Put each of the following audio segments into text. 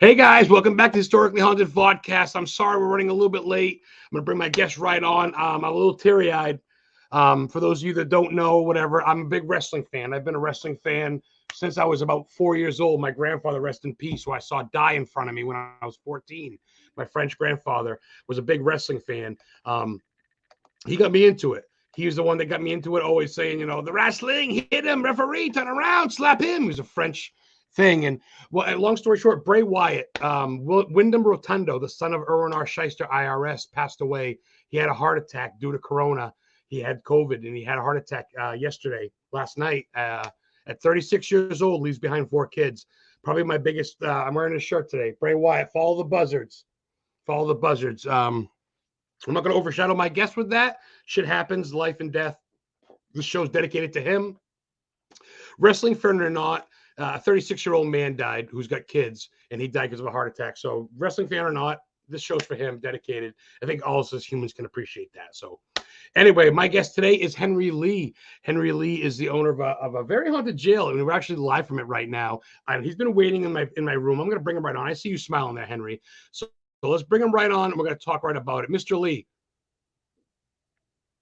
Hey guys, welcome back to Historically Haunted VODCAST. I'm sorry we're running a little bit late. I'm going to bring my guest right on. I'm a little teary-eyed. For those of you that don't know, whatever, I'm a big wrestling fan. I've been a wrestling fan since I was about 4 years old. My grandfather, rest in peace, who I saw die in front of me when I was 14. My French grandfather was a big wrestling fan. He got me into it. He was the one that got me into it, always saying, the wrestling, hit him, referee, turn around, slap him. He was a French thing. And well, long story short, Bray Wyatt, Wyndham Rotundo, the son of Erwin R. Shyster, IRS, passed away. He had a heart attack due to Corona. He had COVID, and he had a heart attack last night. At 36 years old, leaves behind 4 kids. Probably my biggest, I'm wearing his shirt today. Bray Wyatt, follow the buzzards. Follow the buzzards. I'm not going to overshadow my guest with that. Shit happens, life and death. This show's dedicated to him. Wrestling fan or not, a 36-year-old man died who's got kids, and he died because of a heart attack. So wrestling fan or not, this show's for him, dedicated. I think all of us as humans can appreciate that. So anyway, my guest today is Henry Lee. Henry Lee is the owner of a very haunted jail, and we're actually live from it right now. And he's been waiting in my room. I'm going to bring him right on. I see you smiling there, Henry. So let's bring him right on, and we're going to talk right about it. Mr. Lee,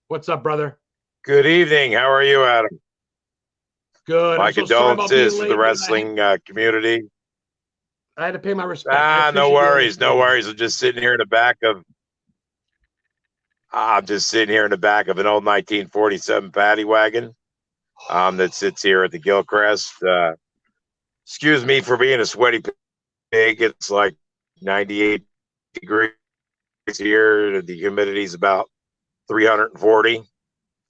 what's up, brother? Good evening. How are you, Adam? Good. My condolences to the wrestling community. I had to pay my respect. No worries. No worries. I'm just sitting here in the back of an old 1947 paddy wagon that sits here at the Gilchrist. Excuse me for being a sweaty pig. It's like 98 degrees here. The humidity's about 340.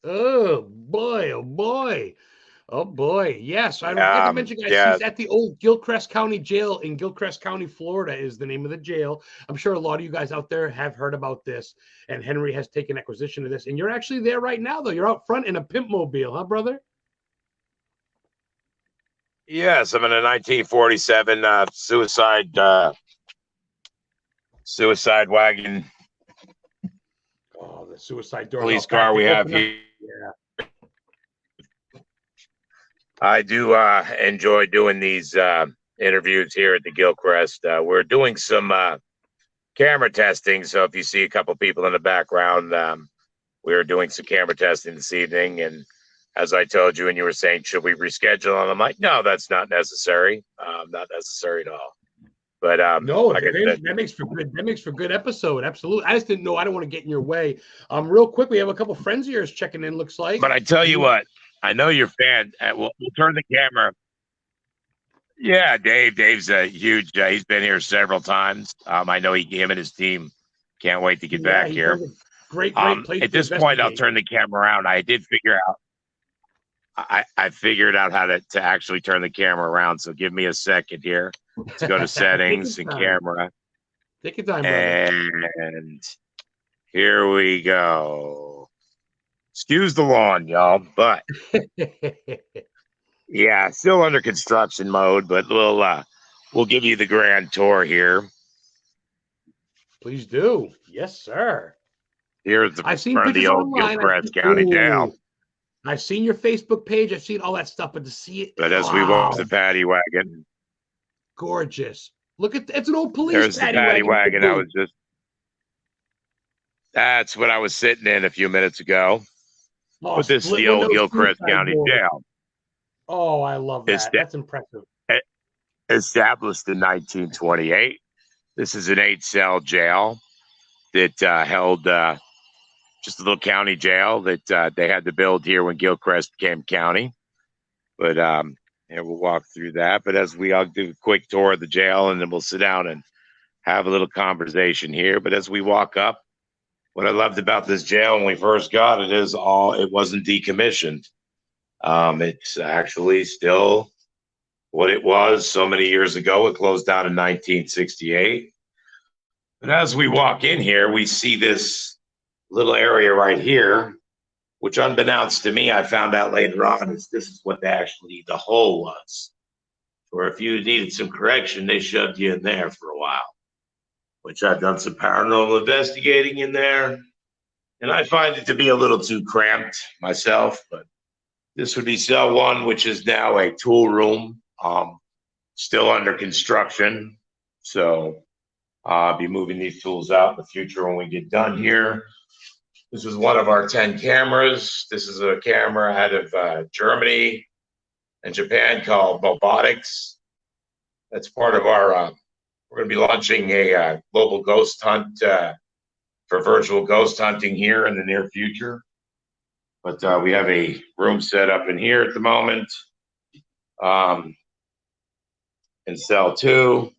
Oh boy! Oh boy! Oh boy! Yes, I forgot to mention, guys. Yeah. He's at the old Gilchrist County Jail in Gilchrist County, Florida. Is the name of the jail. I'm sure a lot of you guys out there have heard about this, and Henry has taken acquisition of this. And you're actually there right now, though. You're out front in a pimp mobile, huh, brother? Yes, I'm in a 1947 suicide wagon. Oh, the suicide door. Police car we have here. Yeah. I do enjoy doing these interviews here at the Gilchrist. We're doing some camera testing, so if you see a couple people in the background, we're doing some camera testing this evening. And as I told you, and you were saying, should we reschedule? And I'm like, no, that's not necessary. Not necessary at all. But no, like that makes for good. That makes for good episode. Absolutely. I just didn't know. I don't want to get in your way. Real quick, we have a couple friends of yours checking in. Looks like. But I tell you what, I know you're a fan. We'll turn the camera. Yeah, Dave's a huge. He's been here several times. I know him and his team can't wait to get back here. Great place. At this point, I'll turn the camera around. I did figure out. I figured out how to actually turn the camera around. So give me a second here to go to settings and camera. Take your time, brother. And here we go. Excuse the lawn, y'all, but yeah, still under construction mode, but we'll give you the grand tour here. Please do. Yes, sir. Here's the front of the old Gilchrist County Jail. I've seen your Facebook page. I've seen all that stuff, but to see it. But as we walk the paddy wagon. Gorgeous. Look at it's an old police There's the paddy wagon. That's what I was sitting in a few minutes ago. Oh, but this is the old Gilchrist County Jail. Oh, I love that. That's impressive. Established in 1928. This is an 8-cell jail that held just a little county jail that they had to build here when Gilchrist became county. But we'll walk through that. But I'll do a quick tour of the jail, and then we'll sit down and have a little conversation here. But as we walk up, what I loved about this jail when we first got it is it wasn't decommissioned. It's actually still what it was so many years ago. It closed down in 1968. But as we walk in here, we see this little area right here, which unbeknownst to me, I found out later on, this is what actually the hole was. Or if you needed some correction, they shoved you in there for a while, which I've done some paranormal investigating in there. And I find it to be a little too cramped myself, but this would be cell 1, which is now a tool room. still under construction. So I'll be moving these tools out in the future when we get done here. This is one of our 10 cameras. This is a camera out of Germany and Japan called VODCAST. That's part of our, we're going to be launching a global ghost hunt for virtual ghost hunting here in the near future. But we have a room set up in here at the moment. In cell 2.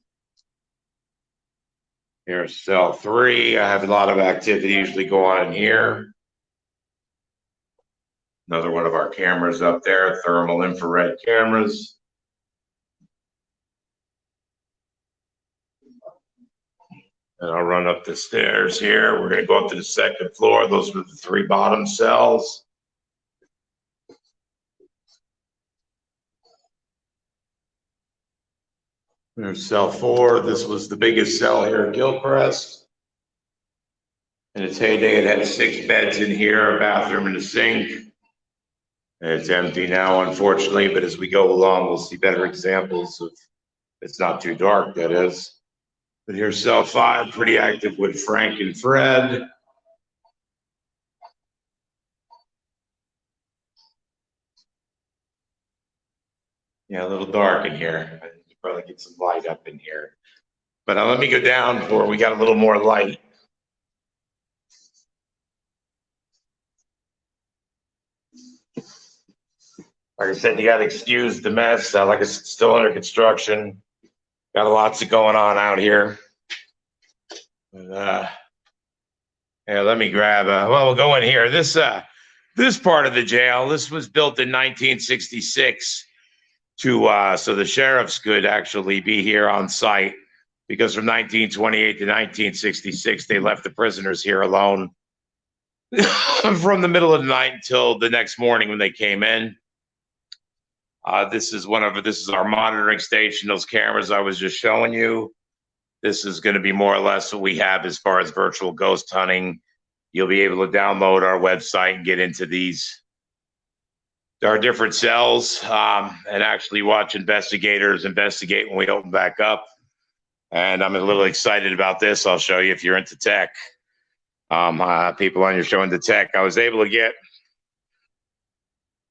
Here's cell 3. I have a lot of activity usually go on in here. Another one of our cameras up there, thermal infrared cameras. And I'll run up the stairs here. We're going to go up to the second floor. Those are the 3 bottom cells. There's cell 4. This was the biggest cell here at Gilchrist. In its heyday, it had 6 beds in here, a bathroom and a sink. And it's empty now, unfortunately, but as we go along, we'll see better examples of it's not too dark, that is. But here's cell 5, pretty active with Frank and Fred. Yeah, a little dark in here. I need to probably get some light up in here. But let me go down where we got a little more light. Like I said, you got to excuse the mess. Like it's still under construction. Got lots of going on out here. But, yeah, let me grab. Well, we'll go in here. This part of the jail. This was built in 1966 to so the sheriffs could actually be here on site, because from 1928 to 1966 they left the prisoners here alone from the middle of the night until the next morning when they came in. This is our monitoring station, those cameras I was just showing you. This is going to be more or less what we have as far as virtual ghost hunting. You'll be able to download our website and get into these. There are different cells and actually watch investigators investigate when we open back up. And I'm a little excited about this. I'll show you if you're into tech. People on your show into tech. I was able to get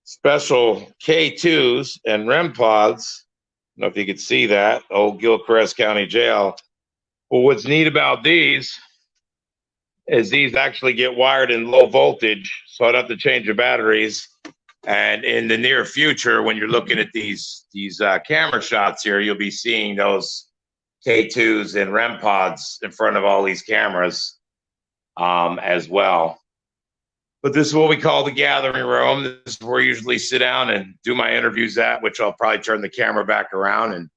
special K2s and REM pods. I don't know if you could see that. Old Gilchrist County Jail. Well, what's neat about these is these actually get wired in low voltage, so I don't have to change the batteries. And in the near future, when you're looking at these camera shots here, you'll be seeing those K2s and REM pods in front of all these cameras as well. But this is what we call the gathering room. This is where I usually sit down and do my interviews at, which I'll probably turn the camera back around and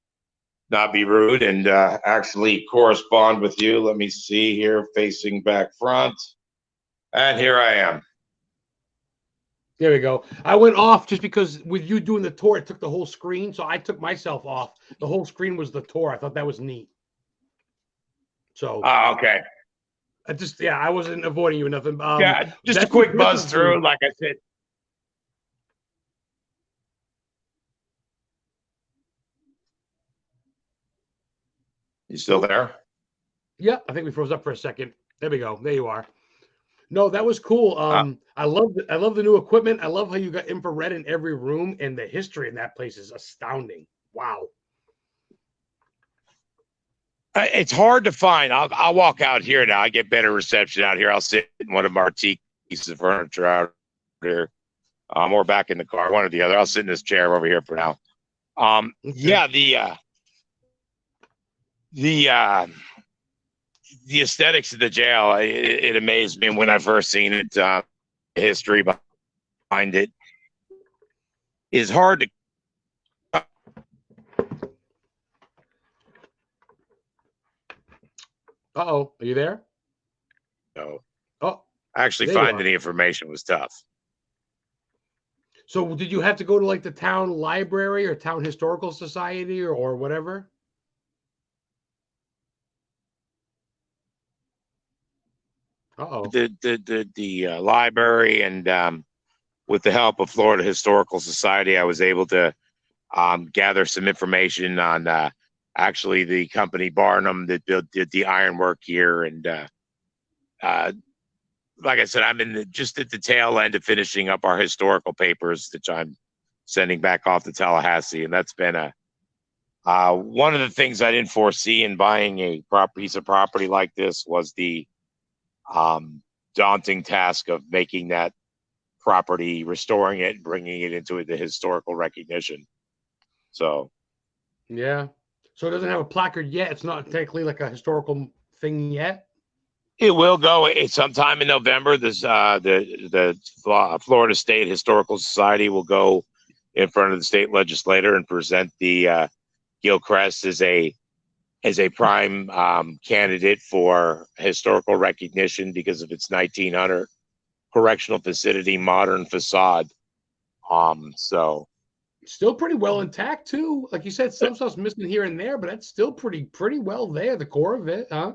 not be rude and actually correspond with you. Let me see here, facing back front. And here I am. There we go. I went off just because with you doing the tour, it took the whole screen. So I took myself off. The whole screen was the tour. I thought that was neat. So. Okay. I wasn't avoiding you or nothing. Yeah, just a quick buzz through, like I said. You still there? Yeah, I think we froze up for a second. There we go. There you are. No, that was cool. I love the new equipment. I love how you got infrared in every room, and the history in that place is astounding. Wow. It's hard to find. I'll walk out here now. I get better reception out here. I'll sit in one of our teak pieces of furniture out here. Or back in the car, one or the other. I'll sit in this chair over here for now. Yeah, the aesthetics of the jail, it amazed me when I first seen it. The history behind it is hard to. Uh-oh, are you there? No. Oh, actually finding the information was tough. So did you have to go to like the town library or town historical society or whatever? Uh-oh. The library, and with the help of Florida Historical Society, I was able to gather some information on actually the company Barnum that did the ironwork here. And like I said, I'm just at the tail end of finishing up our historical papers that I'm sending back off to Tallahassee. And that's been one of the things I didn't foresee in buying a piece of property like this was the daunting task of making that property, restoring it, and bringing it into the historical recognition. So, yeah. So it doesn't have a placard yet. It's not technically like a historical thing yet. it will go. It's sometime in November. This the Florida State Historical Society will go in front of the state legislature and present the Gilchrist as a prime candidate for historical recognition because of its 1900 correctional facility modern facade. So still pretty well intact too. Like you said, some stuff's missing here and there, but that's still pretty well there. The core of it, huh?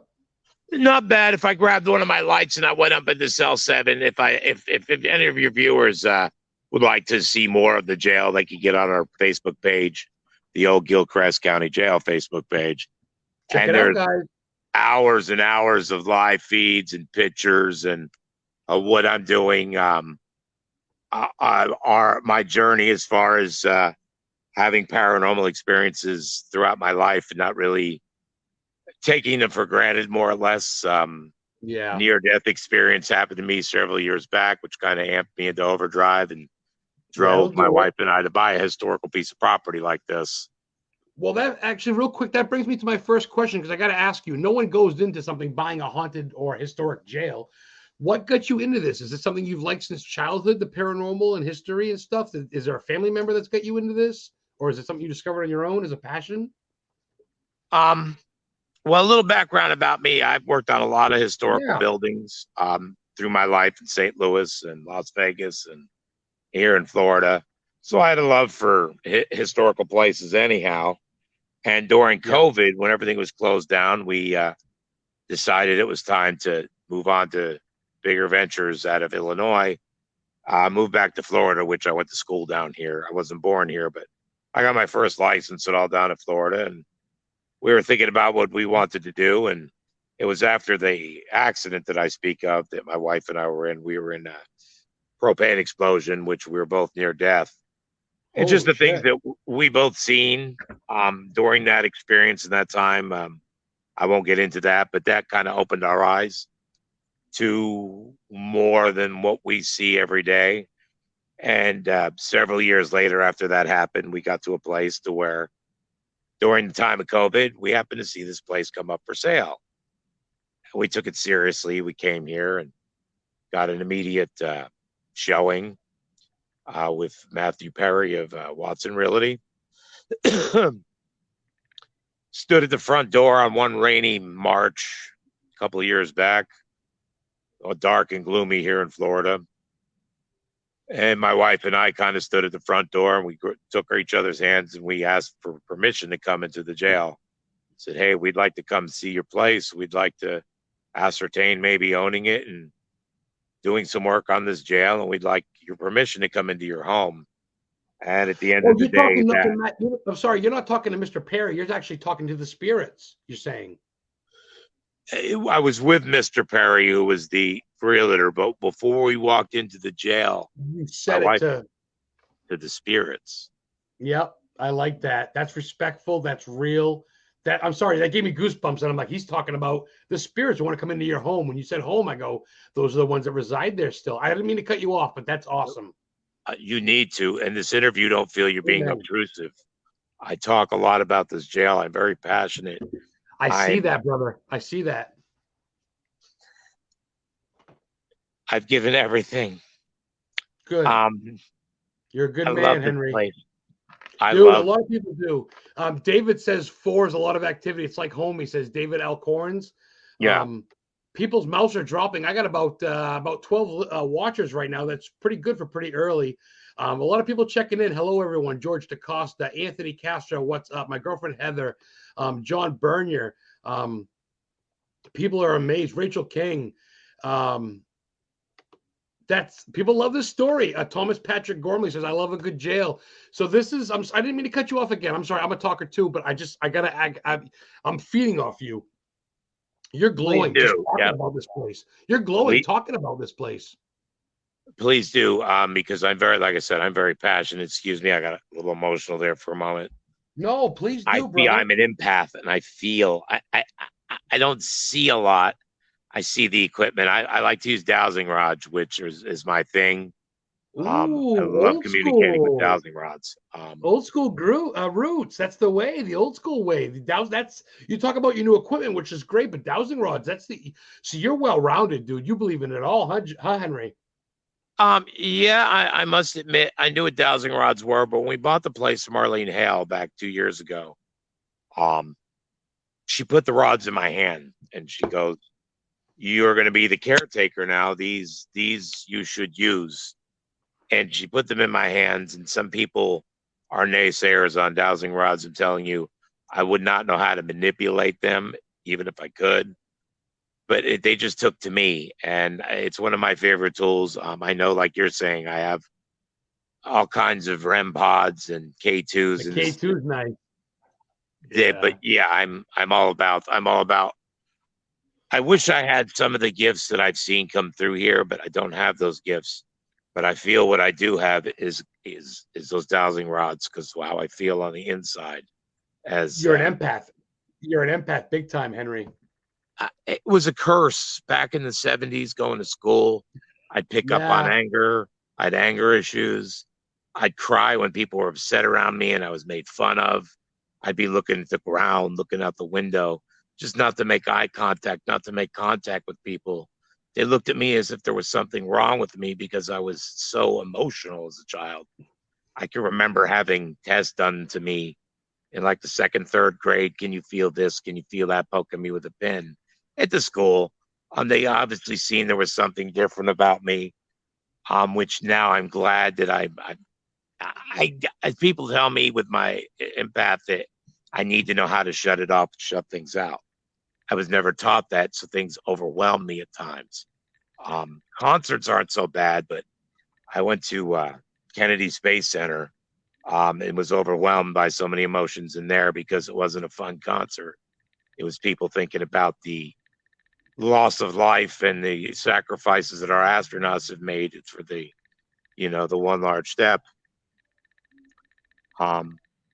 not bad. If I grabbed one of my lights and I went up into cell 7, if any of your viewers would like to see more of the jail, they can get on our Facebook page, the old Gilchrist County Jail Facebook page. Check it out, guys. Hours and hours of live feeds and pictures and what I'm doing. My journey as far as having paranormal experiences throughout my life and not really taking them for granted, more or less. Near-death experience happened to me several years back, which kind of amped me into overdrive and drove my wife and I to buy a historical piece of property like this. Well, that actually, real quick, that brings me to my first question, because I got to ask you, no one goes into something buying a haunted or historic jail. What got you into this? Is it something you've liked since childhood, the paranormal and history and stuff? Is there a family member that's got you into this? Or is it something you discovered on your own as a passion? Well, a little background about me. I've worked on a lot of historical buildings through my life in St. Louis and Las Vegas and here in Florida. So I had a love for historical places anyhow. And during COVID, when everything was closed down, we decided it was time to move on to bigger ventures out of Illinois. Moved back to Florida, which I went to school down here. I wasn't born here, but I got my first license and all down in Florida. And we were thinking about what we wanted to do. And it was after the accident that I speak of that my wife and I were in. We were in a propane explosion, which we were both near death. And just the things that we both seen during that experience and that time. I won't get into that, but that kind of opened our eyes to more than what we see every day. And several years later, after that happened, we got to a place to where during the time of COVID, we happened to see this place come up for sale. We took it seriously. We came here and got an immediate showing with Matthew Perry of Watson Realty. Stood at the front door on one rainy March a couple of years back, dark and gloomy here in Florida. And my wife and I kind of stood at the front door and we took each other's hands and we asked for permission to come into the jail. Said, hey, we'd like to come see your place. We'd like to ascertain maybe owning it and doing some work on this jail. And we'd like your permission to come into your home. And at the end of the day, I'm sorry, you're not talking to Mr. Perry. You're actually talking to the spirits, you're saying. I was with Mr. Perry, who was the realtor, but before we walked into the jail, you said it to the spirits. Yep, I like that. That's respectful. That's real. That I'm sorry, that gave me goosebumps. And I'm like, he's talking about the spirits who want to come into your home. When you said home, I go, those are the ones that reside there still. I didn't mean to cut you off, but that's awesome. You need to. And this interview, don't feel you're being obtrusive. I talk a lot about this jail. I'm very passionate. I see that, brother. I see that. I've given everything. Good. You're a good man, Henry. A lot of people do. David says 4 is a lot of activity. It's like home. He says David Alcorns. Yeah. People's mouths are dropping. I got about 12 watchers right now. That's pretty good for pretty early. A lot of people checking in. Hello, everyone. George DaCosta, Anthony Castro. What's up? My girlfriend, Heather, John Bernier. People are amazed. Rachel King. That's people love this story. Thomas Patrick Gormley says, "I love a good jail." So this is. I didn't mean to cut you off again. I'm sorry. I'm a talker too, but I'm feeding off you. You're Please glowing just do. talking Yep. about this place. You're glowing talking about this place. Please do. Because I'm very, like I said, I'm very passionate. Excuse me, I got a little emotional there for a moment. No, please do, brother. I'm an empath, and I feel. I don't see a lot. I see the equipment. I like to use dowsing rods, which is my thing. Ooh, I love old communicating with school. dowsing rods. Old school roots. That's the way, the old school way. That's you talk about your new equipment, which is great, but dowsing rods, so you're well rounded, dude. You believe in it all, huh, Henry? Yeah, I must admit, I knew what dowsing rods were, but when we bought the place from Arlene Hale back 2 years ago, she put the rods in my hand and she goes, "You're going to be the caretaker now. These you should use." And she put them in my hands. And some people are naysayers on dowsing rods. I'm telling you, I would not know how to manipulate them, even if I could. But they just took to me, and it's one of my favorite tools. I know, like you're saying, I have all kinds of REM pods and K2s. The K2 is nice. But yeah, I'm all about. I wish I had some of the gifts that I've seen come through here, but I don't have those gifts. But I feel what I do have is those dowsing rods, because how I feel on the inside. As you're an empath. You're an empath, big time, Henry. It was a curse back in the 70s going to school. I'd pick up on anger. I'd anger issues. I'd cry when people were upset around me and I was made fun of. I'd be looking at the ground, looking out the window, just not to make eye contact, not to make contact with people. They looked at me as if there was something wrong with me because I was so emotional as a child. I can remember having tests done to me in like the second, third grade. Can you feel this? Can you feel that? Poking me with a pin at the school. They obviously seen there was something different about me, which now I'm glad that I as people tell me with my empath that I need to know how to shut it off, shut things out. I was never taught that, so things overwhelm me at times. Concerts aren't so bad, but I went to Kennedy Space Center and was overwhelmed by so many emotions in there because it wasn't a fun concert. It was people thinking about the loss of life and the sacrifices that our astronauts have made for the one large step. But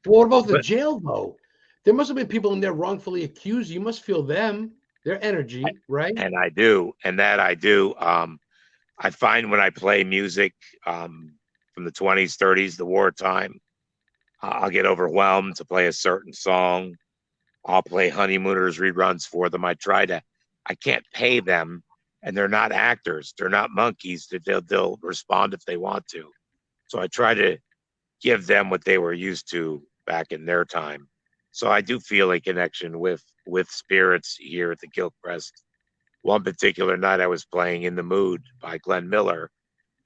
what about the jail, though? There must have been people in there wrongfully accused. You must feel them, their energy, right? And I do. I find when I play music from the 20s, 30s, the wartime, I'll get overwhelmed to play a certain song. I'll play Honeymooners reruns for them. I can't pay them, and they're not actors. They're not monkeys. They'll respond if they want to. So I try to give them what they were used to back in their time. So I do feel a connection with spirits here at the Gilchrist. One particular night I was playing In the Mood by Glenn Miller,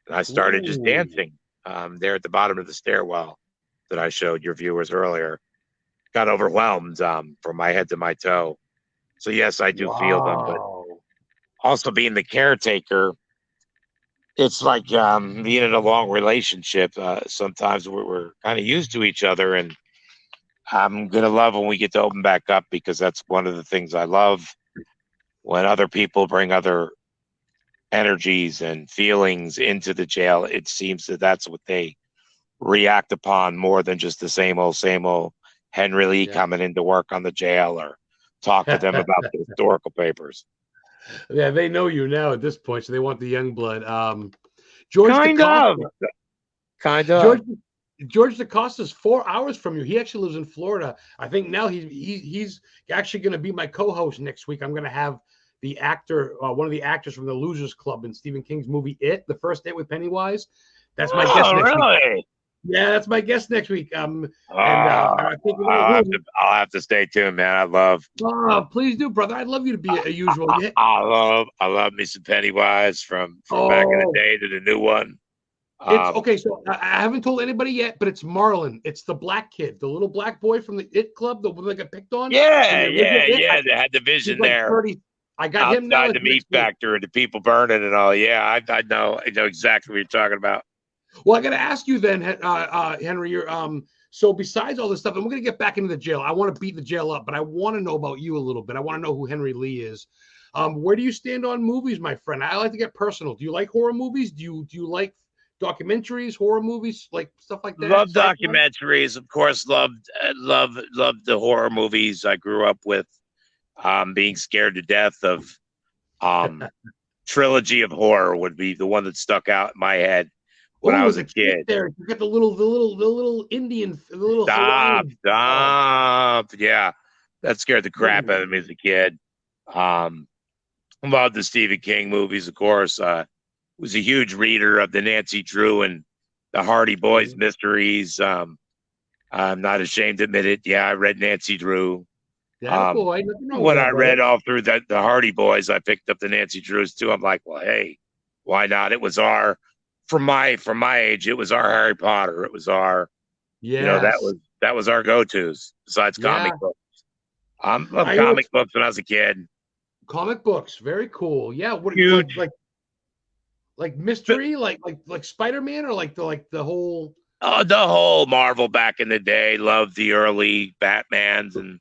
and I started just dancing there at the bottom of the stairwell that I showed your viewers earlier. Got overwhelmed from my head to my toe. So yes, I do feel them, but also being the caretaker, it's like being in a long relationship. Sometimes we're kind of used to each other, and I'm going to love when we get to open back up, because that's one of the things I love. When other people bring other energies and feelings into the jail, it seems that that's what they react upon more than just the same old Henry Lee coming into work on the jail or talk to them about the historical papers. Yeah, they know you now at this point, so they want the young blood. George DaCosta's 4 hours from you. He actually lives in Florida. I think now he's actually going to be my co-host next week. I'm going to have the actor, one of the actors from the Losers Club in Stephen King's movie It, The First Date with Pennywise. That's my guest next week. Yeah, that's my guest next week. I think I'll have to stay tuned, man. I love. Oh, please do, brother. I'd love you to be a usual. I love me some Pennywise from back in the day to the new one. It's okay. So I haven't told anybody yet, but it's Marlon. It's the black kid, the little black boy from the It Club, the one that got picked on. Yeah. They had the vision there. I got him now outside as the meat next week. factory and the people burning and all. Yeah, I know exactly what you're talking about. Well, I got to ask you then, Henry. So besides all this stuff, and we're gonna get back into the jail. I want to beat the jail up, but I want to know about you a little bit. I want to know who Henry Lee is. Where do you stand on movies, my friend? I like to get personal. Do you like horror movies? Do you like documentaries, horror movies, like stuff like that? Love Sci-fi? documentaries, of course. Loved the horror movies. I grew up with being scared to death of trilogy of horror would be the one that stuck out in my head when I Oh, was there's a a kid kid. there. You got the little Indian, the little Stop, Hawaiian. stop. Yeah, that scared the crap out of me as a kid. Um, Loved the Stephen King movies, of course. Was a huge reader of the Nancy Drew and the Hardy Boys mysteries. I'm not ashamed to admit it. Yeah, I read Nancy Drew. Yeah, Um, boy, nothing wrong with when I that, brother. read all through the Hardy Boys, I picked up the Nancy Drews too. I'm like, well, hey, why not? It was our from my age, it was our Harry Potter. It was our, Yes. that was our go-tos besides Yeah. comic books. Loved I know comic it's books when I was a kid. comic books. Very cool. Yeah. What Huge. like mystery, like Spider-Man, or like the whole. Oh, the whole Marvel back in the day. Loved the early Batmans and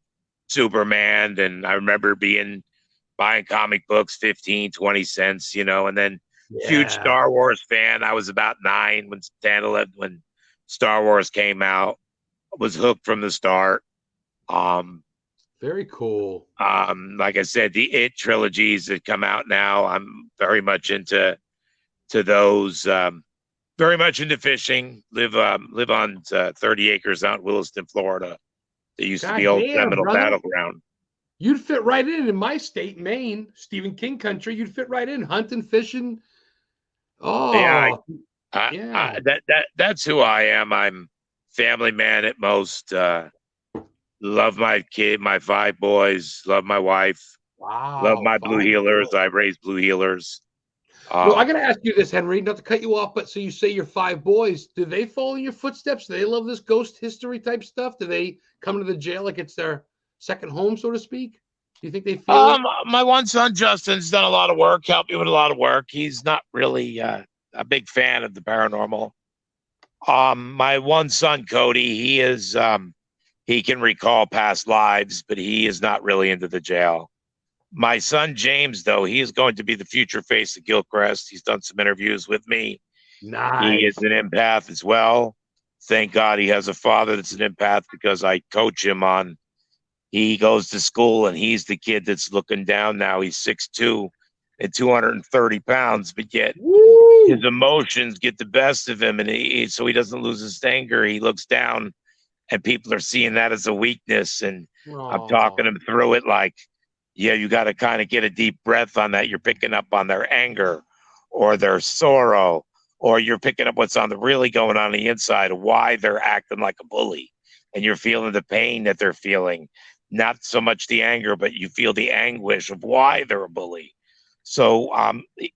Superman. And I remember buying comic books, 15, 20 cents, and then huge Yeah. Star Wars fan. I was about 9 when Star Wars came out. Was hooked from the start. Very cool. Like I said, the It trilogies that come out now, I'm very much into those. Very much into fishing. Live on 30 acres out in Williston, Florida. That used to be God old damn, Seminole brother. battleground. You'd fit right in my state, Maine, Stephen King country. You'd fit right in hunting, fishing. Yeah, Oh, yeah. that's who I am. I'm family man at most. Love my kid, my 5 boys. Love my wife. Love Wow. my blue 5 healers. boys. I raised blue healers. Well, I got to ask you this, Henry, not to cut you off, but so you say your 5 boys, do they follow in your footsteps? Do they love this ghost history type stuff? Do they come to the jail like it's their second home, so to speak? Do you think they feel it? My one son Justin's done a lot of work, helped me with a lot of work. He's not really a big fan of the paranormal. My one son Cody, he can recall past lives, but he is not really into the jail. My son James, though, he is going to be the future face of Gilchrist. He's done some interviews with me. He is Nice. an empath as well. Thank God he has a father that's an empath because I coach him on. He goes to school and he's the kid that's looking down now. He's 6'2" and 230 pounds, but yet Woo! his emotions get the best of him. And so he doesn't lose his anger. He looks down and people are seeing that as a weakness. And I'm talking him through it like, yeah, you got to kind of get a deep breath on that. You're picking up on their anger or their sorrow, or you're picking up what's really going on the inside, why they're acting like a bully. And you're feeling the pain that they're feeling, not so much the anger, but you feel the anguish of why they're a bully. So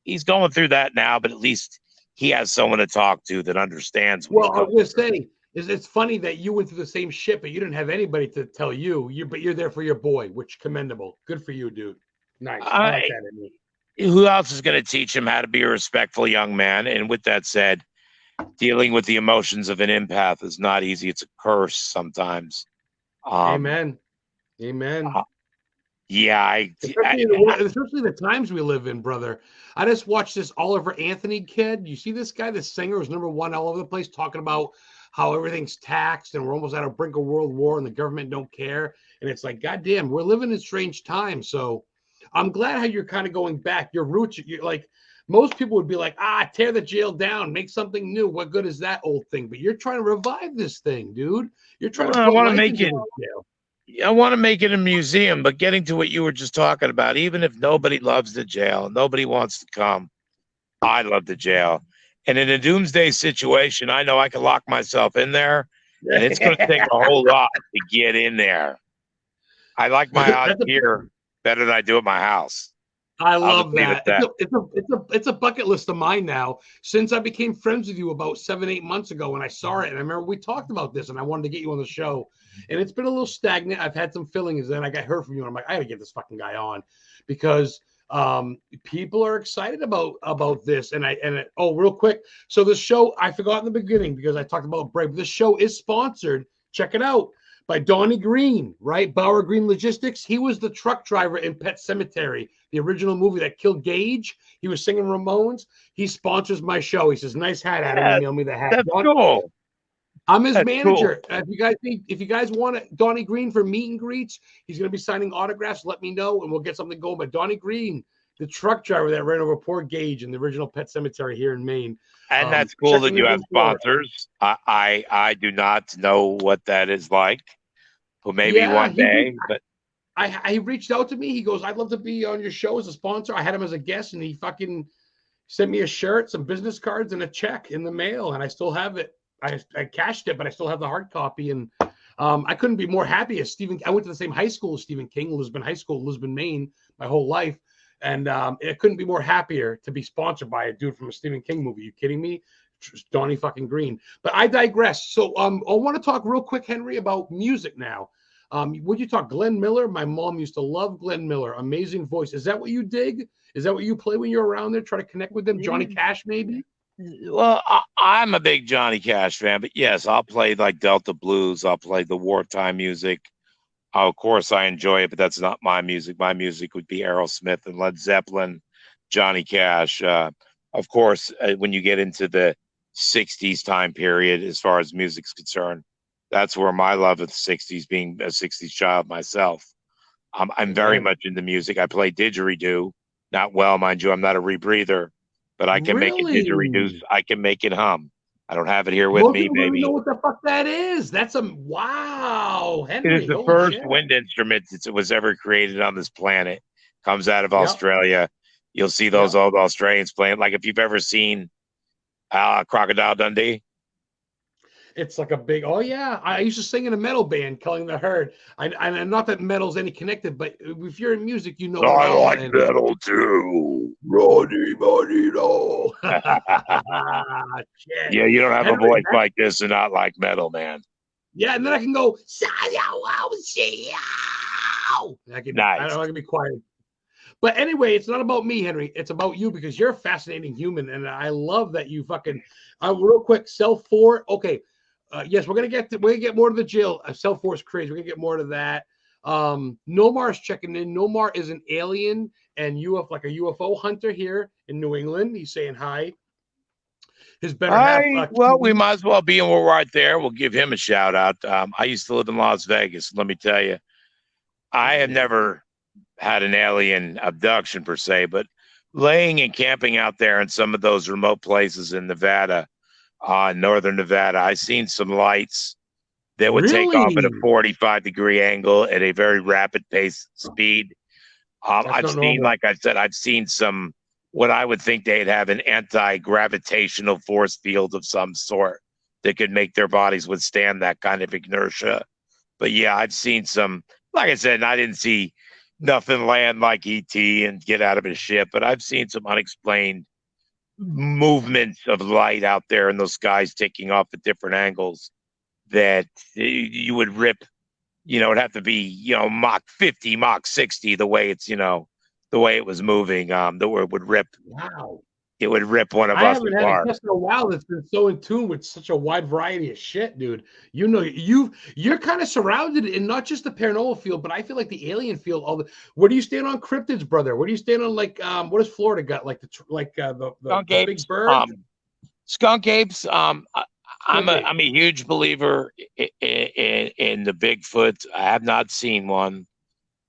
he's going through that now, but at least he has someone to talk to that understands what he's Well, I was going going to through. say, it's funny that you went through the same shit, but you didn't have anybody to tell you. But you're there for your boy, which commendable. Good for you, dude. Nice. I like that in me. Who else is going to teach him how to be a respectful young man? And with that said, dealing with the emotions of an empath is not easy. It's a curse sometimes. Amen. Amen. Yeah, especially the times we live in, brother. I just watched this Oliver Anthony kid. You see this guy, this singer who's #1 all over the place, talking about how everything's taxed and we're almost at a brink of world war and the government don't care. And it's like, goddamn, we're living in strange times. So I'm glad how you're kind of going back. Your roots, you're like, most people would be like, tear the jail down, make something new. What good is that old thing? But you're trying to revive this thing, dude. You're trying to I put want to life make into it. this jail. I want to make it a museum, but getting to what you were just talking about, even if nobody loves the jail, nobody wants to come, I love the jail. And in a doomsday situation, I know I can lock myself in there, and it's going to take a whole lot to get in there. I like my odds here better than I do at my house. I love that. It's a bucket list of mine now. Since I became friends with you about 7-8 months ago when I saw it, and I remember we talked about this, and I wanted to get you on the show, and it's been a little stagnant. I've had some fillings, and then I got heard from you, and I'm like, I got to get this fucking guy on because People are excited about this. Oh, real quick. So the show, I forgot in the beginning because I talked about break. This show is sponsored. Check it out by Donnie Green, right? Bauer Green Logistics. He was the truck driver in Pet Sematary, the original movie that killed Gage. He was singing Ramones. He sponsors my show. He says, "Nice hat, Adam." Yeah, Email me the hat. that's cool. I'm his That's manager. cool. If you guys want Donnie Green for meet and greets, he's going to be signing autographs. Let me know, and we'll get something going. But Donnie Green, the truck driver that ran over poor Gage in the original Pet Cemetery here in Maine. And that's cool that you have sponsors. I do not know what that is like. Well, maybe one day, but he reached out to me. He goes, "I'd love to be on your show as a sponsor." I had him as a guest, and he fucking sent me a shirt, some business cards, and a check in the mail, and I still have it. I cashed it, but I still have the hard copy. And I couldn't be more happy as Stephen. I went to the same high school as Stephen King, Lisbon High School, Lisbon, Maine, my whole life. And it couldn't be more happier to be sponsored by a dude from a Stephen King movie. You kidding me? Donnie fucking Green. But I digress. So I want to talk real quick, Henry, about music now. Would you talk Glenn Miller? My mom used to love Glenn Miller. Amazing voice. Is that what you dig? Is that what you play when you're around there? Try to connect with them? Johnny Cash, maybe? Well, I'm a big Johnny Cash fan, but yes, I'll play like Delta Blues. I'll play the wartime music. Of course, I enjoy it, but that's not my music. My music would be Aerosmith and Led Zeppelin, Johnny Cash. Of course, when you get into the 60s time period, as far as music's concerned, that's where my love of the 60s, being a 60s child myself. I'm very much into music. I play didgeridoo. Not well, mind you. I'm not a rebreather. But I can make it didgeridoo. I can make it hum. I don't have it here with me, baby. Know what the fuck that is? That's a wow, Henry. It is the first wind instrument that was ever created on this planet. Comes out of Australia. You'll see those old Australians playing. Like if you've ever seen Crocodile Dundee. It's like a big, oh yeah. I used to sing in a metal band, Killing the Herd. I not that metal's any connected, but if you're in music, you know. I like metal too. Roddy Bonito. Yeah, you don't have a voice like this and not like metal, man. Yeah, and then I can go. Nice. I can be quiet. But anyway, it's not about me, Henry. It's about you because you're a fascinating human, and I love that you fucking. Real quick, Cell 4. Okay. Yes, we're gonna get more to the jail. Cell Force craze. We're gonna get more to that. Nomar's checking in. Nomar is an alien and like a UFO hunter here in New England. He's saying hi. His better half. Well, we might as well be, and we're right there. We'll give him a shout out. I used to live in Las Vegas. Let me tell you, I have never had an alien abduction per se, but laying and camping out there in some of those remote places in Nevada. Northern Nevada, I've seen some lights that would take off at a 45-degree angle at a very rapid pace speed. I've seen, like I said, I've seen some, what I would think they'd have an anti-gravitational force field of some sort that could make their bodies withstand that kind of inertia. But yeah, I've seen some, like I said, and I didn't see nothing land like ET and get out of a ship, but I've seen some unexplained movements of light out there in those skies taking off at different angles that you would rip, it'd have to be, Mach 50, Mach 60, the way it's, the way it was moving, the way it would rip. Wow. It would rip one of us apart. I haven't had a guest in a while that's been so in tune with such a wide variety of shit, dude. You're kind of surrounded in not just the paranormal field, but I feel like the alien field. Where do you stand on cryptids, brother? Where do you stand on what does Florida got? Like the skunk apes, big bird? Skunk apes. I'm a huge believer in the Bigfoot. I have not seen one.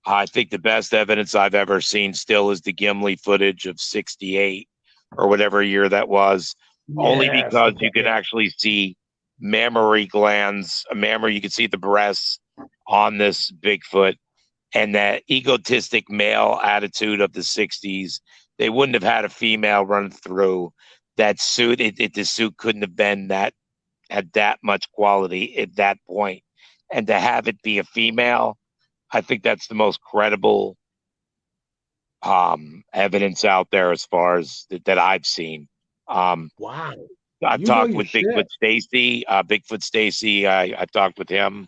I think the best evidence I've ever seen still is the Gimli footage of '68. Or whatever year that was, only because you can actually see mammary glands, you can see the breasts on this Bigfoot, and that egotistic male attitude of the 60s. They wouldn't have had a female run through that suit. The suit couldn't have been had that much quality at that point. And to have it be a female, I think that's the most credible evidence out there as far as that I've seen. Wow. I've talked with Bigfoot Stacy. Bigfoot Stacy, I talked with him.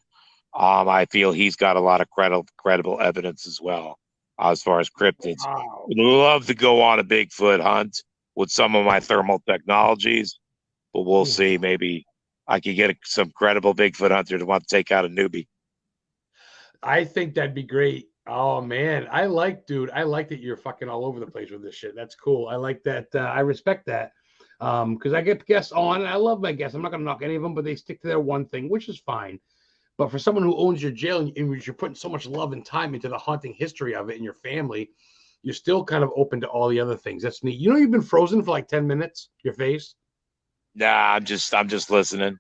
I feel he's got a lot of credible evidence as well. as far as cryptids. Wow. Would love to go on a Bigfoot hunt with some of my thermal technologies, but we'll see. Maybe I could get some credible Bigfoot hunter to want to take out a newbie. I think that'd be great. Oh man, dude, I like that you're fucking all over the place with this shit. That's cool. I like that. I respect that. Because I get guests on, and I love my guests. I'm not gonna knock any of them, but they stick to their one thing, which is fine. But for someone who owns your jail and you're putting so much love and time into the hunting history of it and your family, you're still kind of open to all the other things. That's neat. You know, you've been frozen for like 10 minutes, your face. Nah, I'm just listening.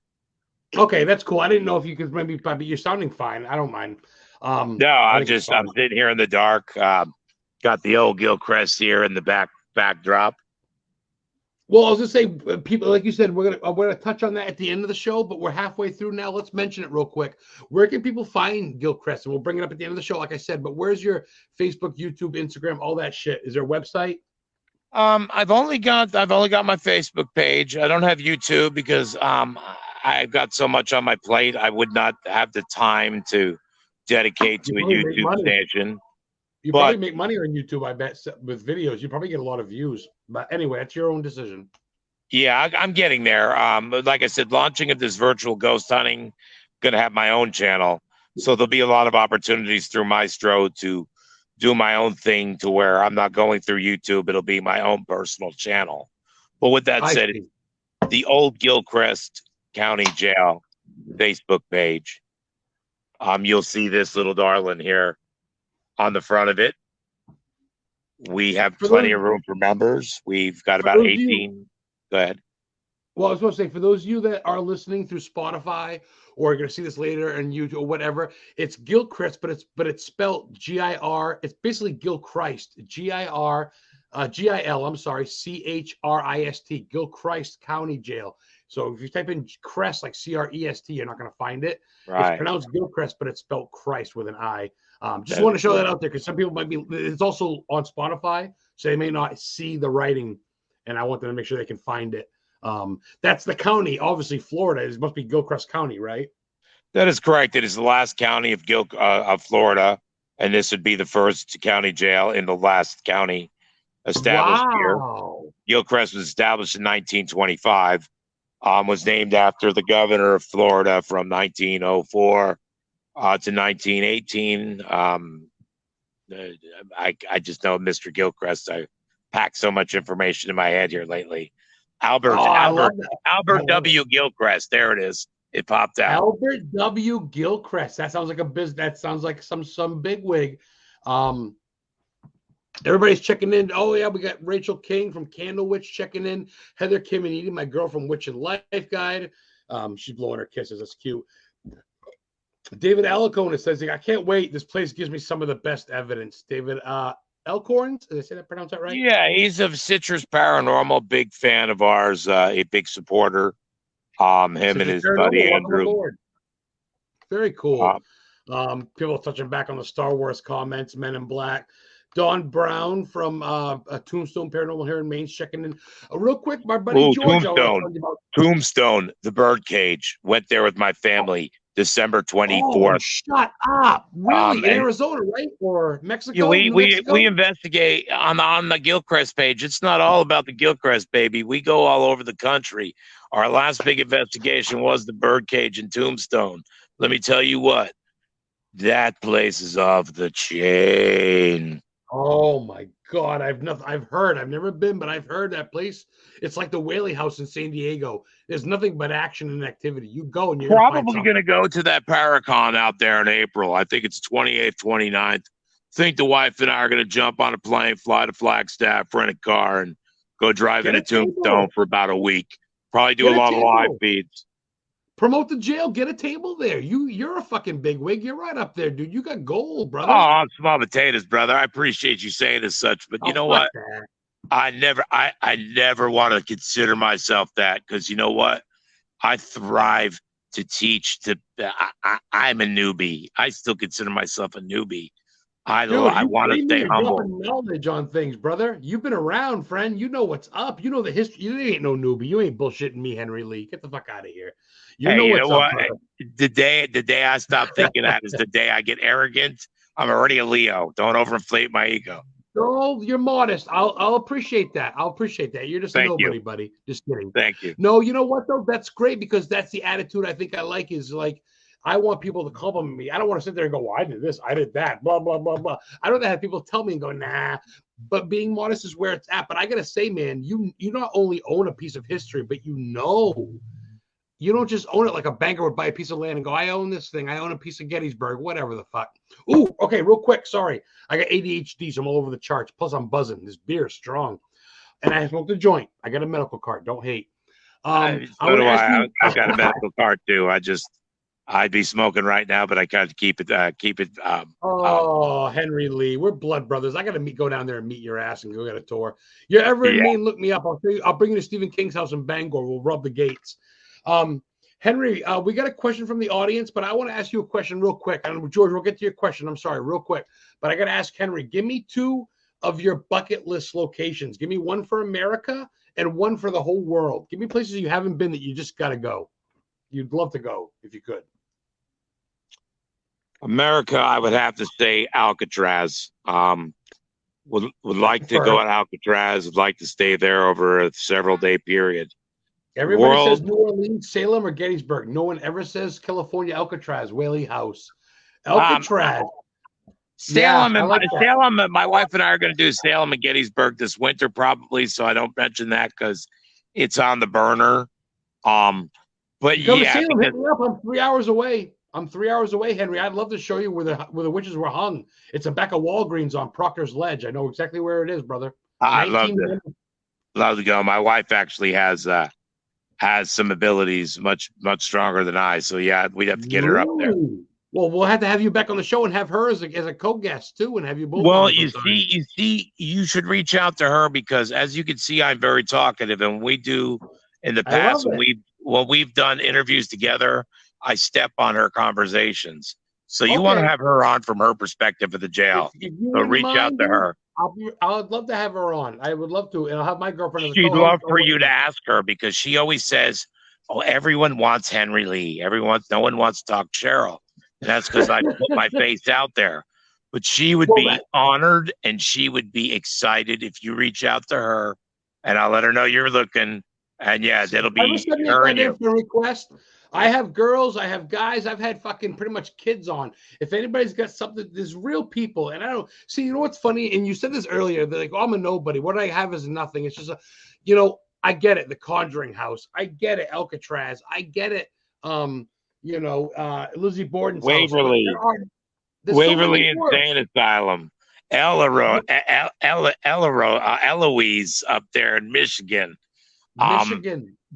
Okay, that's cool. I didn't know if you could maybe, but you're sounding fine. I don't mind. No, I'm sitting here in the dark. Got the old Gilchrist here in the backdrop. Well, I was gonna say, people, like you said, we're gonna touch on that at the end of the show, but we're halfway through now. Let's mention it real quick. Where can people find Gilchrist? And we'll bring it up at the end of the show, like I said. But where's your Facebook, YouTube, Instagram, all that shit? Is there a website? I've only got my Facebook page. I don't have YouTube because I've got so much on my plate. I would not have the time to dedicate to a YouTube station. You probably make money on YouTube, I bet, with videos. You probably get a lot of views. But anyway, it's your own decision. Yeah, I'm getting there. Like I said, launching of this virtual ghost hunting, gonna have my own channel. So there'll be a lot of opportunities through Maestro to do my own thing to where I'm not going through YouTube. It'll be my own personal channel. But with that said, the old Gilchrist County Jail Facebook page. You'll see this little darling here on the front of it. We have plenty of room for members. We've got about 18. Go ahead. Well, I was going to say, for those of you that are listening through Spotify or are going to see this later and YouTube or whatever, it's Gilchrist, but it's spelled G-I-R. It's basically Gilchrist, G-I-R, G-I-L, I'm sorry, C-H-R-I-S-T, Gilchrist County Jail. So if you type in Crest, like C-R-E-S-T, you're not going to find it. Right. It's pronounced Gilchrist, but it's spelled Christ with an I. Just want to show that out there because some people might be, it's also on Spotify, so they may not see the writing, and I want them to make sure they can find it. That's the county, obviously Florida. It must be Gilchrist County, right? That is correct. It is the last county of Florida, and this would be the first county jail in the last county established here. Gilchrist was established in 1925. Was named after the governor of Florida from 1904 to 1918. I just know Mr. Gilchrist. I packed so much information in my head here lately. Albert W. Gilchrist. There it is. It popped out. Albert W. Gilchrist. That sounds like a business. That sounds like some bigwig. Everybody's checking in. Oh yeah, we got Rachel King from Candle Witch checking in. Heather Kim and Edie, my girl from Witch and Life Guide. She's blowing her kisses. That's cute. David Alcona says, I can't wait. This place gives me some of the best evidence. David Elkhorn, did I say that, pronounce that right? Yeah, he's of Citrus Paranormal, big fan of ours, a big supporter. Him and his buddy Andrew. Very cool. People touching back on the Star Wars comments, Men in Black. Don Brown from Tombstone Paranormal here in Maine checking in. Real quick, my buddy George. Tombstone, the birdcage. Went there with my family December 24th. Oh, shut up. Really? In Arizona, right? Or Mexico? Yeah, we investigate on the Gilchrist page. It's not all about the Gilchrist, baby. We go all over the country. Our last big investigation was the birdcage in Tombstone. Let me tell you what. That place is off the chain. Oh my God. I've heard. I've never been, but I've heard that place. It's like the Whaley House in San Diego. There's nothing but action and activity. You go and you're probably going to go to that Paracon out there in April. I think it's 28th, 29th. I think the wife and I are going to jump on a plane, fly to Flagstaff, rent a car, and go drive into Tombstone for about a week. Probably do a lot of live feeds. Promote the jail. Get a table there. You're a fucking bigwig. You're right up there, dude. You got gold, brother. Oh, I'm small potatoes, brother. I appreciate you saying as such, but you know what? That. I never want to consider myself that because you know what? I thrive to teach. I'm a newbie. I still consider myself a newbie. I want to stay humble. Knowledge on things, brother. You've been around, friend. You know what's up. You know the history. You ain't no newbie. You ain't bullshitting me, Henry Lee. Get the fuck out of here. You know what's up. The day I stop thinking that is the day I get arrogant. I'm already a Leo. Don't overinflate my ego. No, you're modest. I'll appreciate that. I'll appreciate that. You're just a Thank nobody, you. buddy. Just kidding. Thank you. No, you know what though? That's great because that's the attitude I think I like is like I want people to compliment me. I don't want to sit there and go, well, I did this, I did that, blah, blah, blah, blah. I don't have people tell me and go, nah. But being modest is where it's at. But I gotta say, man, you not only own a piece of history, but you don't just own it like a banker would buy a piece of land and go, I own this thing. I own a piece of Gettysburg, whatever the fuck. Ooh, okay, real quick. Sorry. I got ADHD, so I'm all over the charts. Plus, I'm buzzing. This beer is strong. And I smoked a joint. I got a medical card. Don't hate. So do I. I've got a medical card too. I'd be smoking right now, but I got to keep it. Henry Lee, we're blood brothers. I got to go down there and meet your ass and go get a tour. You're ever in Maine? Look me up. I'll bring you to Stephen King's house in Bangor. We'll rub the gates. Henry, we got a question from the audience, but I want to ask you a question real quick. And George, we'll get to your question. I'm sorry, real quick, but I got to ask Henry. Give me 2 of your bucket list locations. Give me one for America and one for the whole world. Give me places you haven't been that you just got to go. You'd love to go if you could. America, I would have to say Alcatraz. Would like to go to Alcatraz. Would like to stay there over a several-day period. Everybody says New Orleans, Salem, or Gettysburg. No one ever says California, Alcatraz, Whaley House. Alcatraz. Salem, Salem. My wife and I are going to do Salem and Gettysburg this winter, probably. So I don't mention that because it's on the burner. But yeah, Salem, hit me up. I'm 3 hours away. Henry. I'd love to show you where the witches were hung. It's a back of Walgreens on Proctor's Ledge. I know exactly where it is, brother. I'd love to go. My wife actually has some abilities much stronger than I. So yeah, we'd have to get her up there. Well, we'll have to have you back on the show and have her as a co-guest too, and have you both. Well, you see, you should reach out to her because, as you can see, I'm very talkative, and we do in the past when we've done interviews together, I step on her conversations. So you want to have her on from her perspective of the jail. So reach out to her. I'd love to have her on. I would love to, and I'll have my girlfriend. She'd love for you to ask her because she always says, "Oh, everyone wants Henry Lee. No one wants to talk Cheryl." And that's because I put my face out there. But she would be honored and she would be excited if you reach out to her, and I'll let her know you're looking. And yeah, that'll be her and you. Request. I have girls, I have guys, I've had fucking pretty much kids on. If anybody's got something, there's real people. And I don't see, you know what's funny? And you said this earlier, they're like, oh, I'm a nobody. What I have is nothing. It's just I get it. The Conjuring House. I get it. Alcatraz. I get it. Lizzie Borden's Waverly. Waverly Insane Asylum. Eloise up there in Michigan.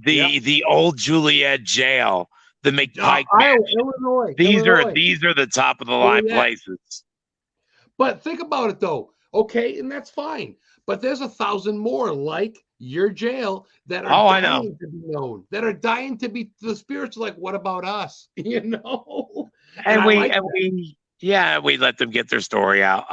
The old Juliet Jail, the McPike Illinois. These are the top of the line places. But think about it though. Okay, and that's fine. But there's 1,000 more like your jail that are dying to be known, that are dying to be the spirits like, what about us? And we let them get their story out.